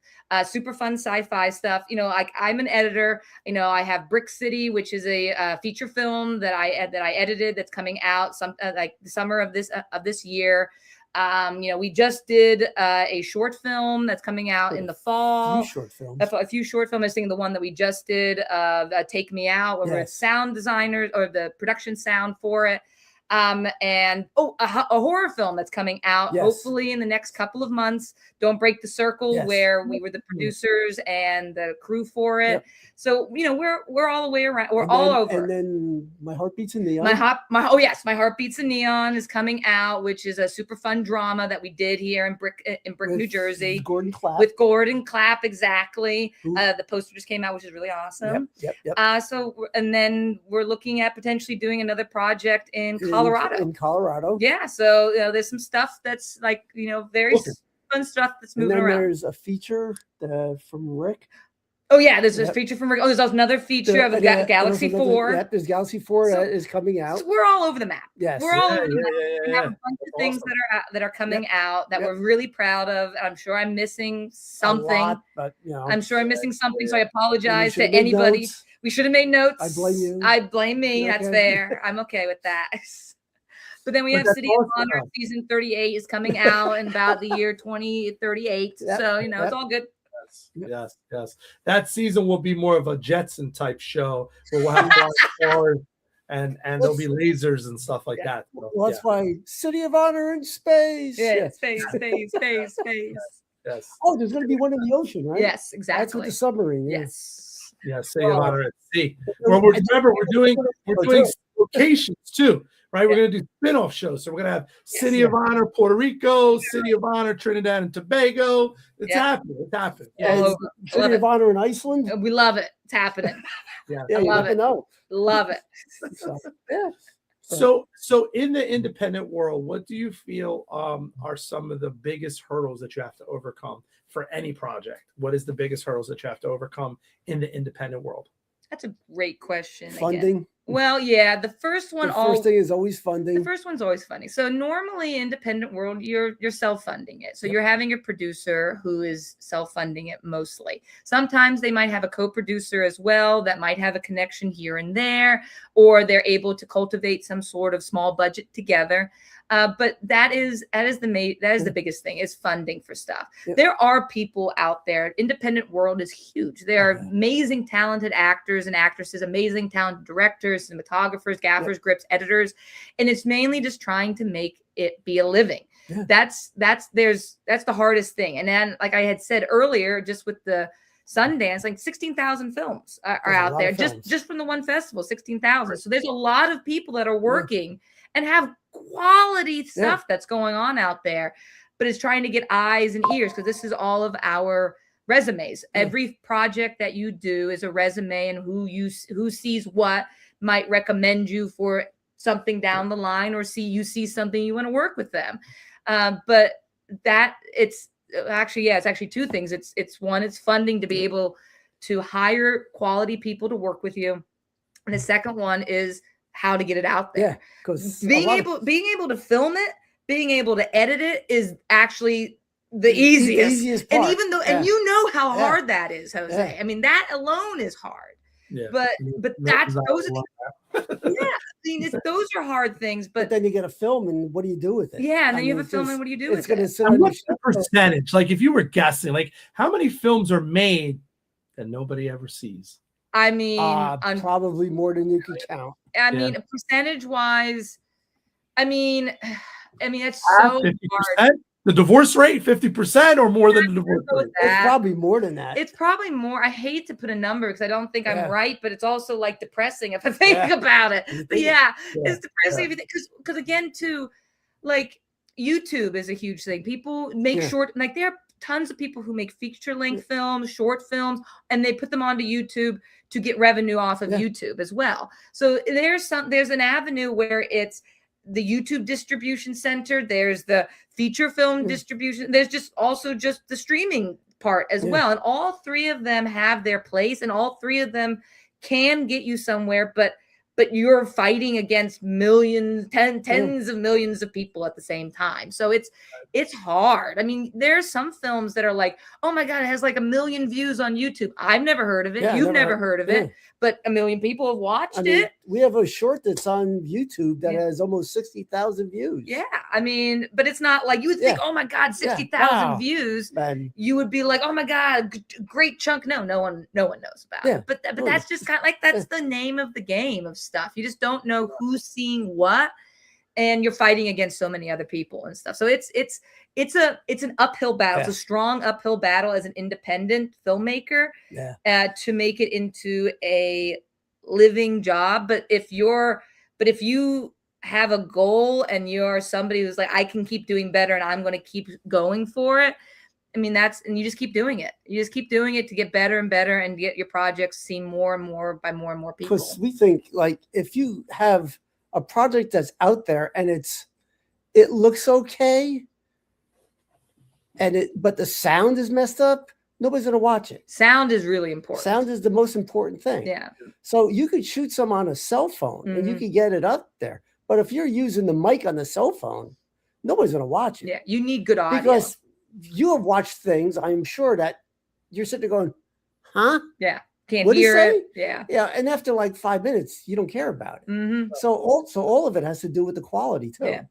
Super fun sci-fi stuff. Like I'm an editor. I have Brick City, which is a feature film that I edited that's coming out like the summer of this year. We just did a short film that's coming out in the fall. A few short films. I was thinking the one that we just did, Take Me Out, where we're sound designers or the production sound for it. And a horror film that's coming out hopefully in the next couple of months. Don't Break the Circle, where we were the producers and the crew for it. So we're all the way around. We're all over. And then My Heart Beats in Neon. My Heart Beats in Neon is coming out, which is a super fun drama that we did here in Brick, New Jersey. With Gordon Clapp, exactly. The poster just came out, which is really awesome. Yep. And then we're looking at potentially doing another project in Colorado. Yeah. So there's some stuff that's like very fun stuff that's moving around. There's a feature from Rick. Oh yeah, there's a feature from Rick. Oh, there's also another feature of Galaxy 4. Yep, there's Galaxy 4 that is coming out. So we're all over the map. Yes, we're all over the map. We have a bunch of things that are coming out that we're really proud of. I'm sure I'm missing something. A lot, but I'm sure I'm missing something. So I apologize to anybody. We should have made notes. I blame you. I blame me. Okay. That's fair. I'm okay with that. But then we have City of Honor season 38 is coming out in about the year 2038. So it's all good. Yes. That season will be more of a Jetson type show where we'll have cars and there'll be lasers and stuff like that. So, that's why City of Honor in space. Yeah, space. Yes. Oh, there's going to be one in the ocean, right? Yes, exactly. That's with the submarine. Yes. Yeah, City of Honor at sea. Well, remember, we're doing locations too. Right, we're going to do spin-off shows. So we're going to have City of Honor, Puerto Rico, City of Honor, Trinidad and Tobago. It's happening. It's happening. City of Honor in Iceland. We love it. It's happening. I love it. Love it. So in the independent world, what do you feel are some of the biggest hurdles that you have to overcome for any project? What is the biggest hurdles that you have to overcome in the independent world? That's a great question. Funding. Again. Well, yeah, the first thing is always funding. The first one's always funding. So normally independent world, you're self-funding it. So you're having your producer who is self-funding it mostly. Sometimes they might have a co-producer as well that might have a connection here and there, or they're able to cultivate some sort of small budget together. But that is the biggest thing is funding for stuff. Yep. There are people out there. Independent world is huge. There are amazing, talented actors and actresses, amazing, talented directors, cinematographers, gaffers, grips, editors, and it's mainly just trying to make it be a living. Yeah. That's the hardest thing. And then, like I had said earlier, just with the Sundance, like 16,000 films are out there just from the one festival, 16,000. So there's a lot of people that are working and have quality stuff that's going on out there, but it's trying to get eyes and ears because this is all of our resumes. Every project that you do is a resume, and who sees what might recommend you for something down the line, or see something you want to work with them. But that actually, yeah, it's actually two things. It's one, it's funding to be able to hire quality people to work with you. And the second one is how to get it out there. Yeah, because being able to film it, being able to edit it is actually the easiest part. And even though, and you know how hard that is, Jose. Yeah. I mean, that alone is hard. Yeah. But that's those are those are hard things. But then you get a film, and what do you do with it? Yeah, and then you have a film, and what do you do with it? And what's the percentage? Like, if you were guessing, like, how many films are made that nobody ever sees? I mean, probably more than you can count. I mean, percentage wise, I mean, it's so 50%? hard. The divorce rate, 50% or more than the divorce rate? It's probably more than that. It's probably more. I hate to put a number because I don't think I'm right, but it's also like depressing if I think about it. But it's depressing if you think, because again, too, like YouTube is a huge thing. People make short, like there are tons of people who make feature-length films, short films, and they put them onto YouTube to get revenue off of YouTube as well. So there's an avenue where it's the YouTube distribution center, there's the feature film distribution, there's just also just the streaming part as well. And all three of them have their place, and all three of them can get you somewhere, but you're fighting against millions, tens of millions of people at the same time. So it's hard. I mean, there's some films that are like, oh my God, it has like 1 million views on YouTube. I've never heard of it. You've never heard of it, but 1 million people have watched it. We have a short that's on YouTube that has almost 60,000 views. Yeah. I mean, but it's not like you would think, oh my God, 60,000 views. You would be like, oh my God, great chunk. No one knows about it. But that's just kind of like, that's the name of the game of stuff. You just don't know who's seeing what, and you're fighting against so many other people and stuff. So it's an uphill battle. It's a strong uphill battle as an independent filmmaker to make it into a living job. But if you have a goal and you're somebody who's like, I can keep doing better and I'm going to keep going for it. I mean, and you just keep doing it. You just keep doing it to get better and better and get your projects seen more and more by more and more people. Because we think, like, if you have a project that's out there and it looks okay, but the sound is messed up, nobody's going to watch it. Sound is really important. Sound is the most important thing. Yeah. So you could shoot some on a cell phone and you could get it up there. But if you're using the mic on the cell phone, nobody's going to watch it. Yeah, you need good audio. Because you have watched things, I'm sure, that you're sitting there going, huh? Yeah. Can't hear it. Yeah. Yeah. And after like 5 minutes, you don't care about it. Mm-hmm. So all of it has to do with the quality too. Yeah.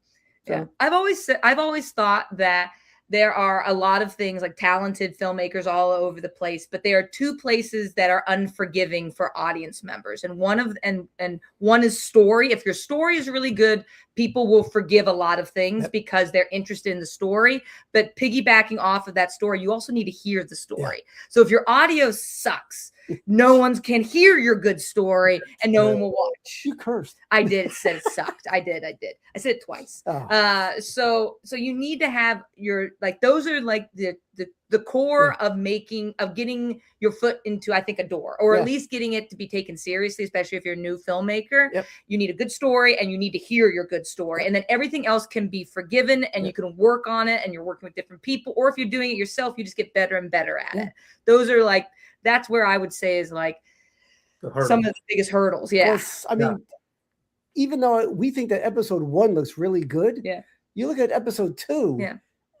Yeah. I've always thought that there are a lot of things like talented filmmakers all over the place, but there are two places that are unforgiving for audience members. And one is story. If your story is really good, people will forgive a lot of things because they're interested in the story. But piggybacking off of that story, you also need to hear the story. So if your audio sucks, no one can hear your good story and no one will watch. You cursed. I did. It said it sucked. I did. I said it twice. Oh. So you need to have your, like, those are like the core of getting your foot into, I think, a door, or at least getting it to be taken seriously, especially if you're a new filmmaker. You need a good story and you need to hear your good story. And then everything else can be forgiven and you can work on it and you're working with different people. Or if you're doing it yourself, you just get better and better at it. Those are like, that's where I would say is like some of the biggest hurdles. Yeah. Plus, I mean, even though we think that episode 1 looks really good, you look at episode 2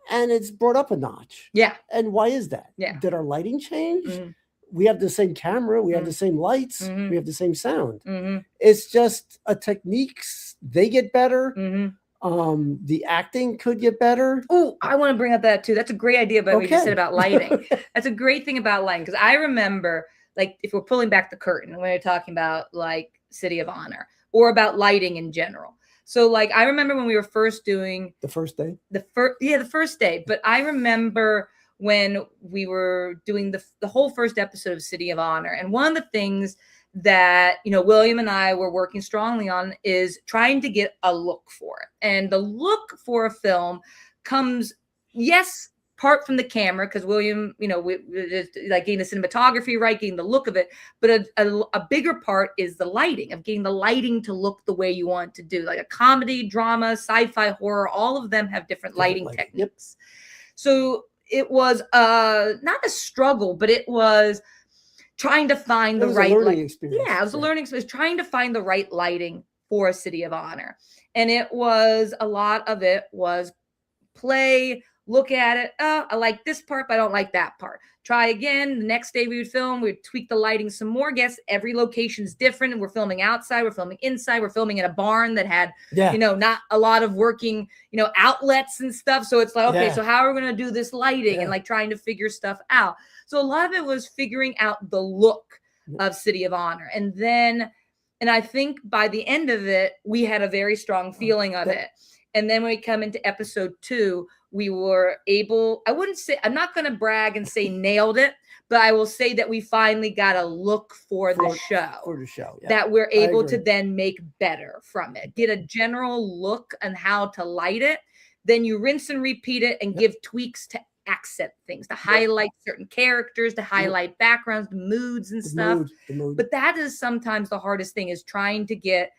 and it's brought up a notch. Yeah. And why is that? Yeah. Did our lighting change? We have the same camera. We have the same lights. We have the same sound. It's just a techniques. They get better. The acting could get better. Oh, I want to bring up that too. That's a great idea about what you just said about lighting. That's a great thing about lighting. Because I remember, like, if we're pulling back the curtain, when we're talking about like City of Honor or about lighting in general. So like, I remember when we were first doing the first day, the first day. But I remember when we were doing the whole first episode of City of Honor. And one of the things that, William and I were working strongly on is trying to get a look for it. And the look for a film comes, part from the camera, because William, like getting the cinematography right, getting the look of it. But a bigger part is the lighting, of getting the lighting to look the way you want to do. Like a comedy, drama, sci-fi, horror, all of them have different lighting techniques. So it was not a struggle, but it was trying to find the right learning experience. Yeah, it was a learning experience, trying to find the right lighting for a City of Honor. And it was a lot of it was play, look at it. Oh, I like this part, but I don't like that part. Try again. The next day we would film, we'd tweak the lighting some more. Guess every location's different. We're filming outside, we're filming inside, we're filming in a barn that had, not a lot of working, outlets and stuff. So it's like, okay, so how are we going to do this lighting and like trying to figure stuff out. So a lot of it was figuring out the look of City of Honor. And I think by the end of it, we had a very strong feeling of it. And then when we come into episode 2, we were able, I'm not going to brag and say nailed it, but I will say that we finally got a look for the show. That we're able to then make better from it. Get a general look on how to light it. Then you rinse and repeat it and give tweaks to accent things, to highlight certain characters, to highlight backgrounds, moods and stuff. But that is sometimes the hardest thing, is trying to get,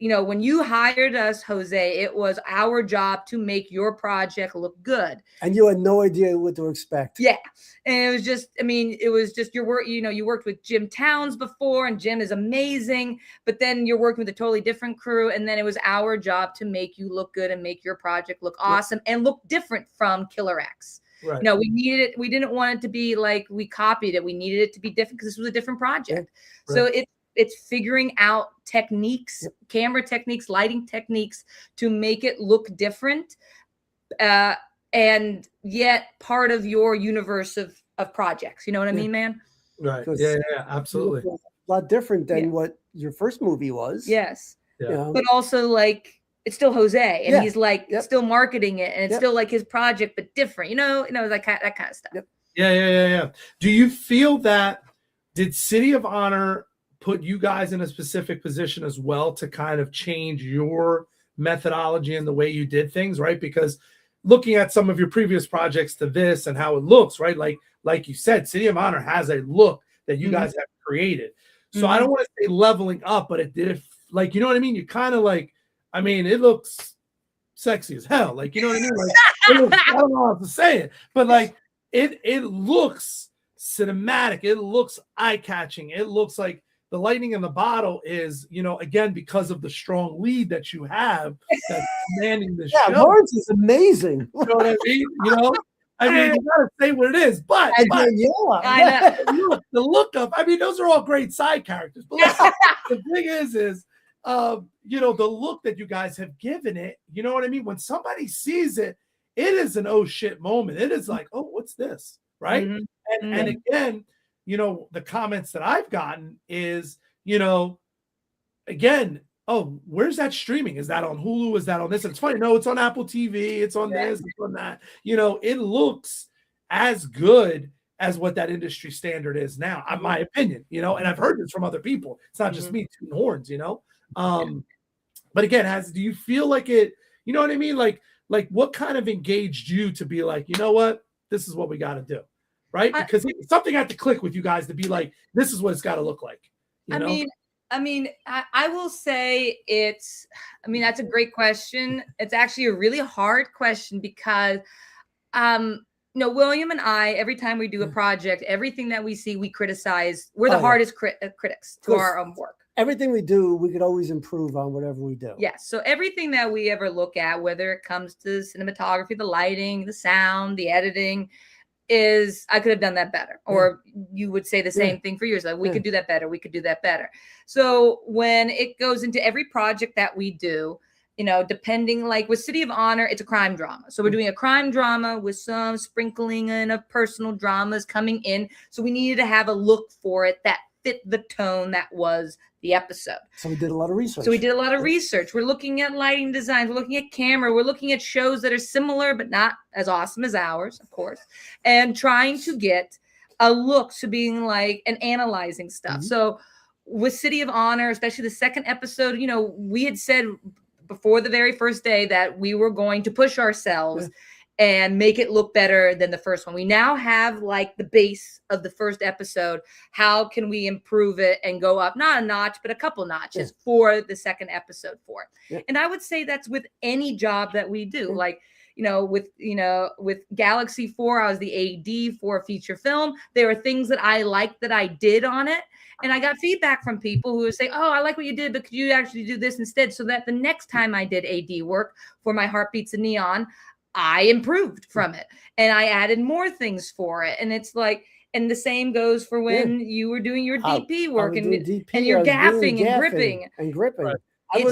when you hired us, Jose, it was our job to make your project look good. And you had no idea what to expect. Yeah. And it was just your work. You worked with Jim Towns before, and Jim is amazing, but then you're working with a totally different crew. And then it was our job to make you look good and make your project look awesome and look different from Killer X. Right. We needed it. We didn't want it to be like we copied it. We needed it to be different because this was a different project. Yeah. Right. So it's figuring out techniques, camera techniques, lighting techniques to make it look different, and yet part of your universe of projects. You know what I mean, man? Right. Yeah, absolutely. A lot different than what your first movie was. Yes. Yeah. But also like, it's still Jose, and he's like still marketing it, and it's still like his project, but different, like that kind of stuff. Yep. Yeah. Do you feel that, did City of Honor put you guys in a specific position as well to kind of change your methodology and the way you did things, right? Because looking at some of your previous projects to this and how it looks, right? Like you said, City of Honor has a look that you guys have created. So I don't want to say leveling up, but it did, like, you know what I mean? You kind of like, it looks sexy as hell. Like, you know what I mean? Like, I don't know how to say it, but like it looks cinematic. It looks eye-catching. It looks like the lightning in the bottle is, again, because of the strong lead that you have that's commanding the show. Yeah, Lawrence is amazing. You know what I mean? You gotta say what it is, but the look of, those are all great side characters. But listen, the thing is the look that you guys have given it, you know what I mean? When somebody sees it, it is an oh shit moment. It is like, oh, what's this? Right. And again, the comments that I've gotten is, again, oh, where's that streaming? Is that on Hulu? Is that on this? And it's funny. No, it's on Apple TV. It's on this, it's on that. It looks as good as what that industry standard is now, in my opinion, and I've heard this from other people. It's not just me tooting horns, but again, do you feel like it, you know what I mean? Like what kind of engaged you to be like, you know what, this is what we got to do. Right. Because something had to click with you guys to be like, this is what it's got to look like. I will say that's a great question. It's actually a really hard question because, William and I, every time we do a project, everything that we see, we criticize. We're the hardest critics to our own work. Everything we do, we could always improve on whatever we do. Yes. So everything that we ever look at, whether it comes to cinematography, the lighting, the sound, the editing, is I could have done that better. Or you would say the same thing for yours. Like, we could do that better. We could do that better. So when it goes into every project that we do, depending, like with City of Honor, it's a crime drama. So we're doing a crime drama with some sprinkling in of personal dramas coming in. So we needed to have a look for it that fit the tone that was the episode. So we did a lot of research. We're looking at lighting designs. We're looking at camera. We're looking at shows that are similar, but not as awesome as ours, of course, and trying to get a look to being like and analyzing stuff. So with City of Honor, especially the second episode, we had said before the very first day that we were going to push ourselves and make it look better than the first one. We now have like the base of the first episode. How can we improve it and go up, not a notch, but a couple notches for the second episode for it? And I would say that's with any job that we do. Like, with Galaxy 4, I was the AD for a feature film. There were things that I liked that I did on it. And I got feedback from people who would say, oh, I like what you did, but could you actually do this instead? So that the next time I did AD work for My Heart Beats in Neon, I improved from it and I added more things for it. And it's like, and the same goes for when you were doing your DP work and you're gaffing and gripping. Right. I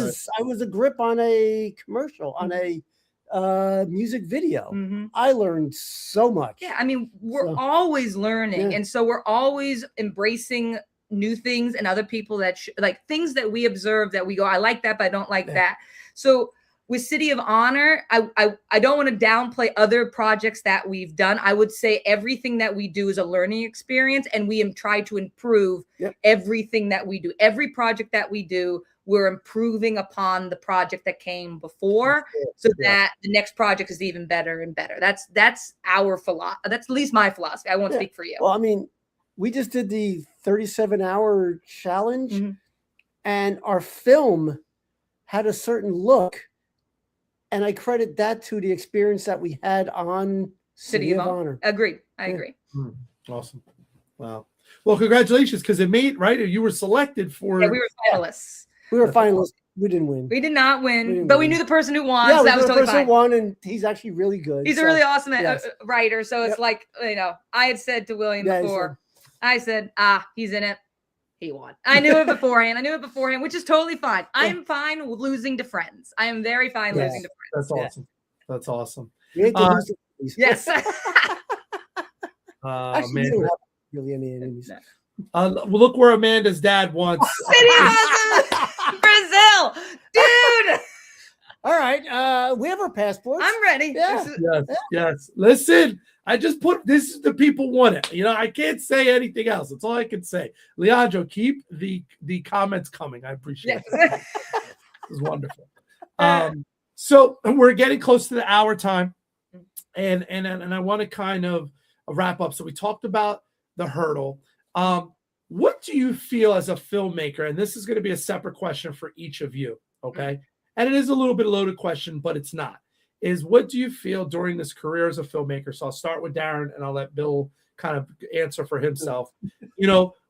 was a grip on a commercial, on a music video. I learned so much. Yeah, I mean, we're always learning. And so we're always embracing new things and other people that like things that we observe that we go, I like that, but I don't like that. So with City of Honor, I don't want to downplay other projects that we've done. I would say everything that we do is a learning experience, and we try to improve everything that we do. Every project that we do, we're improving upon the project that came before, so that the next project is even better and better. That's our philosophy. That's at least my philosophy. I won't speak for you. Well, I mean, we just did the 37-hour challenge, and our film had a certain look. And I credit that to the experience that we had on City of Honor. Agreed. I agree. Awesome. Wow. Well, congratulations, because it made, right? You were selected for. Yeah, we were finalists. We were finalists. We didn't win. We did not win, but we knew the person who won. Yeah, so that was totally fine. Won, and he's actually really good. He's a really awesome writer. So it's like, I had said to William before, I said, he's in it. He won. I knew it beforehand. Which is totally fine. I'm fine with losing to friends. I am very fine losing to friends. That's awesome. That's awesome. Yes. Actually, man. we don't have really any enemies. Look where Amanda's dad wants. Brazil, dude. All right. We have our passports. I'm ready. Yes. Listen, I just put this is the people want it. I can't say anything else. That's all I can say. Leandro, keep the comments coming. I appreciate it. This is wonderful. So we're getting close to the hour time, and I want to kind of wrap up. So we talked about the hurdle. What do you feel as a filmmaker? And this is going to be a separate question for each of you. Okay. And it is a little bit loaded question, but it's not. Is what do you feel during this career as a filmmaker? So I'll start with Daryn, and I'll let Bill kind of answer for himself.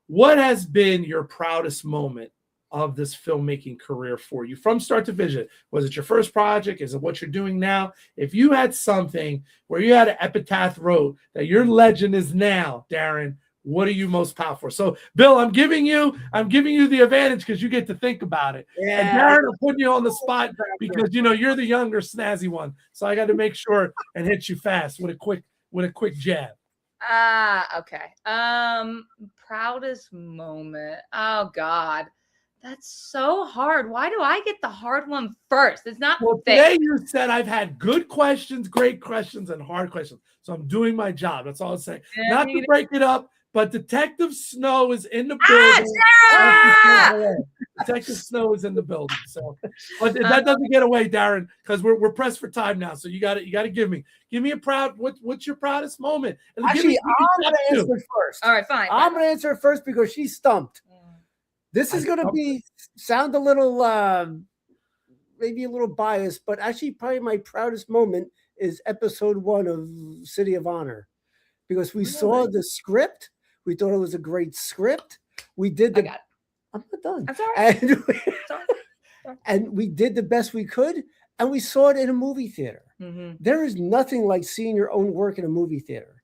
What has been your proudest moment of this filmmaking career for you from start to finish? Was it your first project? Is it what you're doing now? If you had something where you had an epitaph wrote that your legend is now, Daryn, what are you most proud for? So, Bill, I'm giving you the advantage because you get to think about it. Yeah. And Daryn, I'm putting you on the spot because you're the younger, snazzy one. So I got to make sure and hit you fast with a quick jab. Okay. Proudest moment. Oh God, that's so hard. Why do I get the hard one first? It's not. Well, today you said I've had good questions, great questions, and hard questions. So I'm doing my job. That's all I'm saying. Not to break it up. But Detective Snow is in the building. Detective Snow is in the building. So, but that doesn't get away, Daryn, because we're pressed for time now. So you got to give me a proud. What's your proudest moment? And actually, I'm going to answer it first. All right, fine. I'm going to answer it first because she's stumped. This is going to sound a little, maybe a little biased, but actually, probably my proudest moment is episode 1 of City of Honor, because we saw the script. We thought it was a great script. We did the. I'm not done. I'm sorry. And we did the best we could, and we saw it in a movie theater. There is nothing like seeing your own work in a movie theater.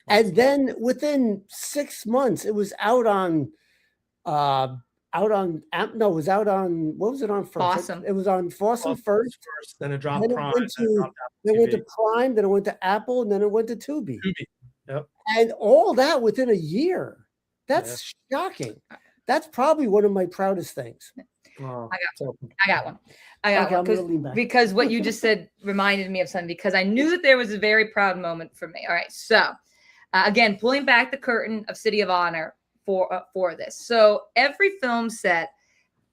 And then within 6 months, it was out on. It was out on. What was it on first? Awesome. It was on Fawcett first. Then it dropped Prime. Then it went to Prime. Then it went to Apple, and then it went to Tubi. Yep. And all that within a year. That's shocking. That's probably one of my proudest things. Oh, I got one. Because what you just said reminded me of something, because I knew that there was a very proud moment for me. All right. So again, pulling back the curtain of City of Honor for this. So every film set,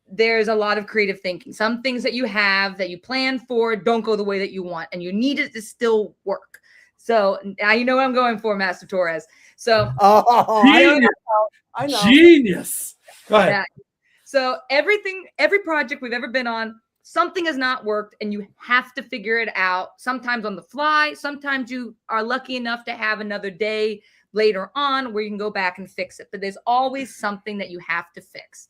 there's a lot of creative thinking. Some things that you have that you plan for don't go the way that you want, and you need it to still work. So now you know what I'm going for, Master Torres. So I know. Genius. Go ahead. So every project we've ever been on, something has not worked and you have to figure it out, sometimes on the fly. Sometimes you are lucky enough to have another day later on where you can go back and fix it. But there's always something that you have to fix.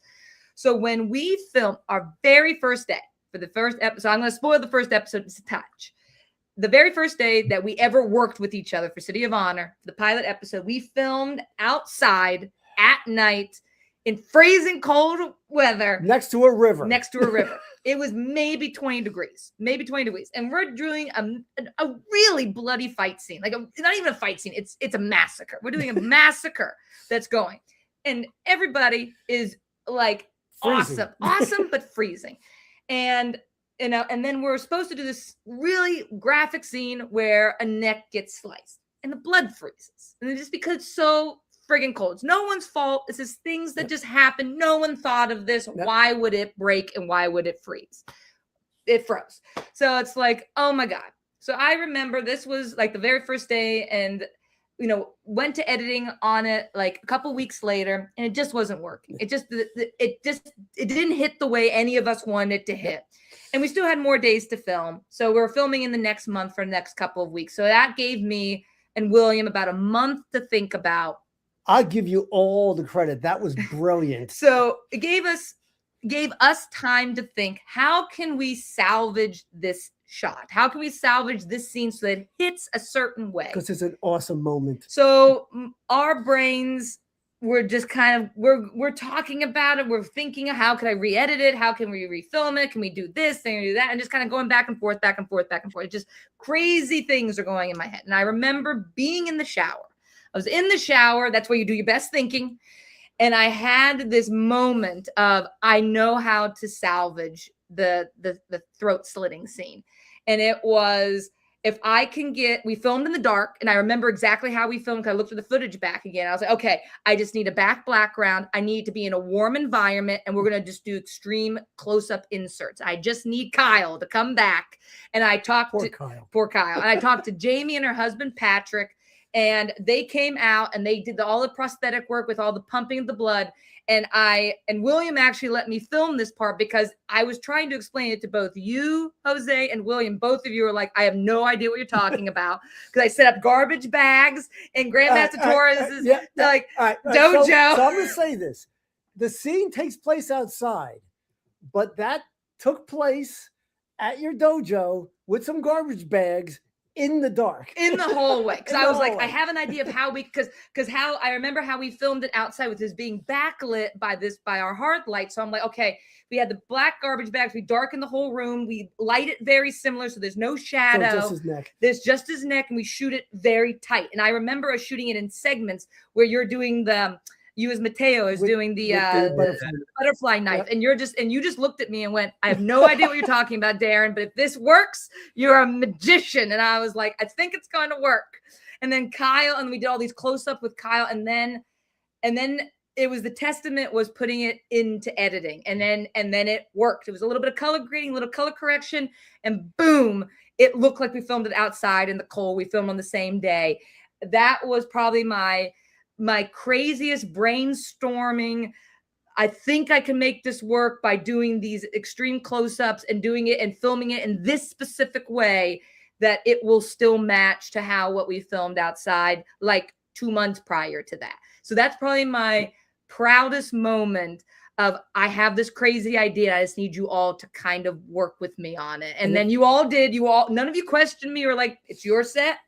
So when we filmed our very first day for the first episode, I'm going to spoil the first episode just a touch. The very first day that we ever worked with each other for City of Honor, the pilot episode, we filmed outside at night in freezing cold weather. Next to a river. It was maybe 20 degrees. And we're doing a really bloody fight scene. Like not even a fight scene. It's a massacre. We're doing a massacre that's going. And everybody is like freezing. Awesome, but freezing. And then we're supposed to do this really graphic scene where a neck gets sliced and the blood freezes. And just because it's so friggin' cold. It's no one's fault. It's just things that just happen. No one thought of this. Yep. Why would it break and why would it freeze? It froze. So it's like, oh my God. So I remember this was like the very first day and, went to editing on it like a couple weeks later and it just wasn't working. It didn't hit the way any of us wanted it to hit. And we still had more days to film. So we're filming in the next month for the next couple of weeks. So that gave me and William about a month to think about. I'll give you all the credit. That was brilliant. So it gave us time to think, how can we salvage this shot? How can we salvage this scene so that it hits a certain way? Because it's an awesome moment. So our brains were just kind of, we're talking about it. We're thinking, how can I re-edit it? How can we refilm it? Can we do this? Can we do that? And just kind of going back and forth. Just crazy things are going in my head. And I remember being in the shower. I was in the shower. That's where you do your best thinking. And I had this moment of, I know how to salvage the throat slitting scene. And it was, if I can we filmed in the dark, and I remember exactly how we filmed because I looked at the footage back again. I was like, okay, I just need a background. I need to be in a warm environment, and we're going to just do extreme close-up inserts. I just need Kyle to come back. And I talked poor Kyle. And I talked to Jamie and her husband, Patrick, and they came out and they did all the prosthetic work with all the pumping of the blood. And William actually let me film this part because I was trying to explain it to both you, Jose, and William. Both of you were like, I have no idea what you're talking about. Because I set up garbage bags in Grandmaster Torres's dojo. So I'm going to say this. The scene takes place outside, but that took place at your dojo with some garbage bags in the dark, in the hallway. Because I was like, I have an idea of how because I remember how we filmed it outside with this being backlit by our hard light. So I'm like, okay, we had the black garbage bags. We darken the whole room. We light it very similar. So there's no shadow. So just his neck. There's just his neck. And we shoot it very tight. And I remember us shooting it in segments where you're doing you as Mateo is doing the butterfly knife. Yep. And you just looked at me and went, I have no idea what you're talking about, Daryn, but if this works, you're a magician. And I was like, I think it's going to work. And then Kyle, and we did all these close up with Kyle. And then it was the testament was putting it into editing. And then it worked. It was a little bit of color grading, a little color correction, and boom, it looked like we filmed it outside in the cold. We filmed on the same day. That was probably my craziest brainstorming. I think I can make this work by doing these extreme close-ups and doing it and filming it in this specific way that it will still match to what we filmed outside like 2 months prior to that. So that's probably my proudest moment of, I have this crazy idea. I just need you all to kind of work with me on it. And then you all did. None of you questioned me or like, it's your set.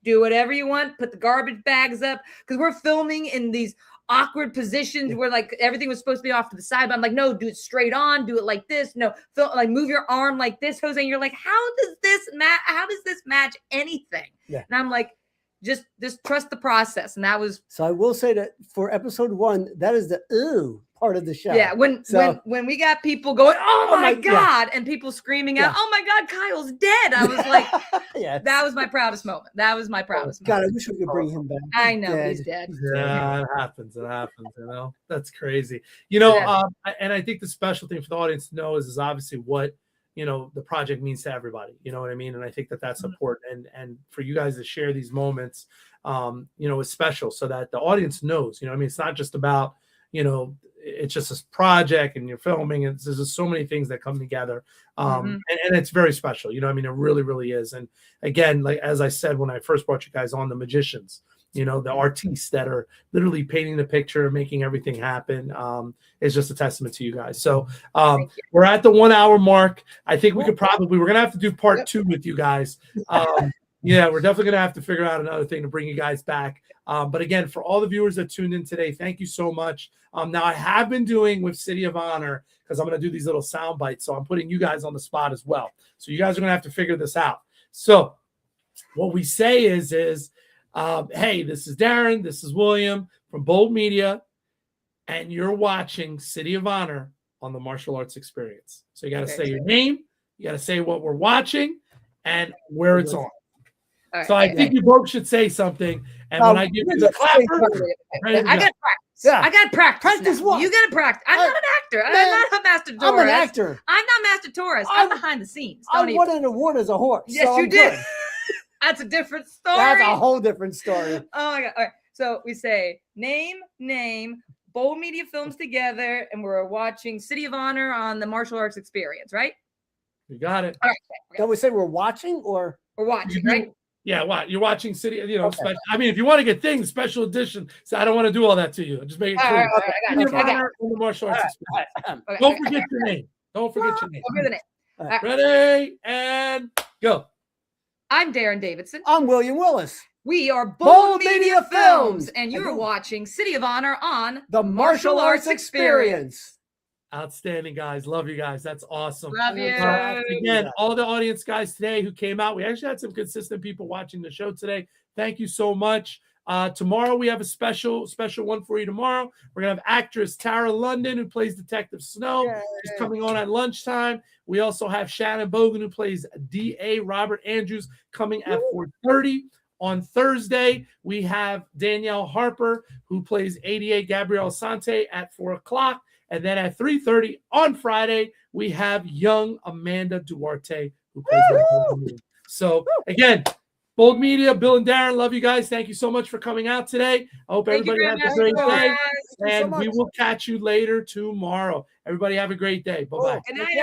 Do whatever you want, put the garbage bags up, because we're filming in these awkward positions where like everything was supposed to be off to the side, but I'm like, no, do it straight on, do it like this. No, like move your arm like this, Jose. And you're like, how does this match anything? Yeah. And I'm like, just trust the process. And that was. So I will say that for episode 1, that is the part of the show. Yeah. When we got people going, oh my God, and people screaming out, oh my God, Kyle's dead. I was like, that was my proudest moment. God, I wish we could bring him back. I know he's dead. Yeah, it happens. That's crazy. And I think the special thing for the audience to know is obviously what, the project means to everybody, you know what I mean? And I think that that's important. And for you guys to share these moments, is special so that the audience knows, it's not just about, it's just this project and you're filming, and there's just so many things that come together. And it's very special. You know, I mean, it really, really is. And again, like, as I said, when I first brought you guys on, the magicians, you know, the artists that are literally painting the picture, making everything happen, is just a testament to you guys. So we're at the 1 hour mark. I think we're going to have to do part 2 with you guys. Yeah, we're definitely going to have to figure out another thing to bring you guys back. But again, for all the viewers that tuned in today, thank you so much. Now, I have been doing with City of Honor, because I'm going to do these little sound bites. So I'm putting you guys on the spot as well. So you guys are going to have to figure this out. So what we say is hey, this is Daryn, this is William from Bold Media, and you're watching City of Honor on the Martial Arts Experience. So you got to say your name, you got to say what we're watching, and where it's on. So I think you both should say something, and when I give you the clapper, I got to practice. Yeah. I got to practice. Practice what? You got to practice. I'm not an actor. I'm not Master Torres. I'm an actor. I'm not Master Torres. I'm behind the scenes. I won an award as a horse. Yes, so you did. That's a different story. That's a whole different story. Oh my God. All right. So we say name, Bold Media Films together, and we're watching City of Honor on the Martial Arts Experience, right? You got it. All right. Don't we say we're watching or? We're watching, right? Yeah, what? You're watching City, you know, special, I mean, if you want to get things, special edition, so I don't want to do all that to you. Just make it clear. All right, I got it. The Martial Arts Experience. Don't forget your name. Don't forget your name. I'll the name. Right. Ready, and go. I'm Daryn Davidson. I'm William Willis. We are Bold Media Films, and you're watching City of Honor on the Martial Arts Experience. Outstanding, guys. Love you guys. That's awesome. Love you. Again, all the audience guys today who came out, we actually had some consistent people watching the show today. Thank you so much. Tomorrow we have a special one for you tomorrow. We're going to have actress Tara London, who plays Detective Snow. She's coming on at lunchtime. We also have Shannon Bogan, who plays D.A. Robert Andrews, coming at 4:30. On Thursday, we have Danielle Harper, who plays ADA Gabrielle Sante at 4 o'clock. And then at 3:30 on Friday, we have young Amanda Duarte, who plays. So again, Bold Media, Bill and Daryn, love you guys. Thank you so much for coming out today. I hope everybody has a great day. And we will catch you later tomorrow. Everybody have a great day. Bye-bye. Good night.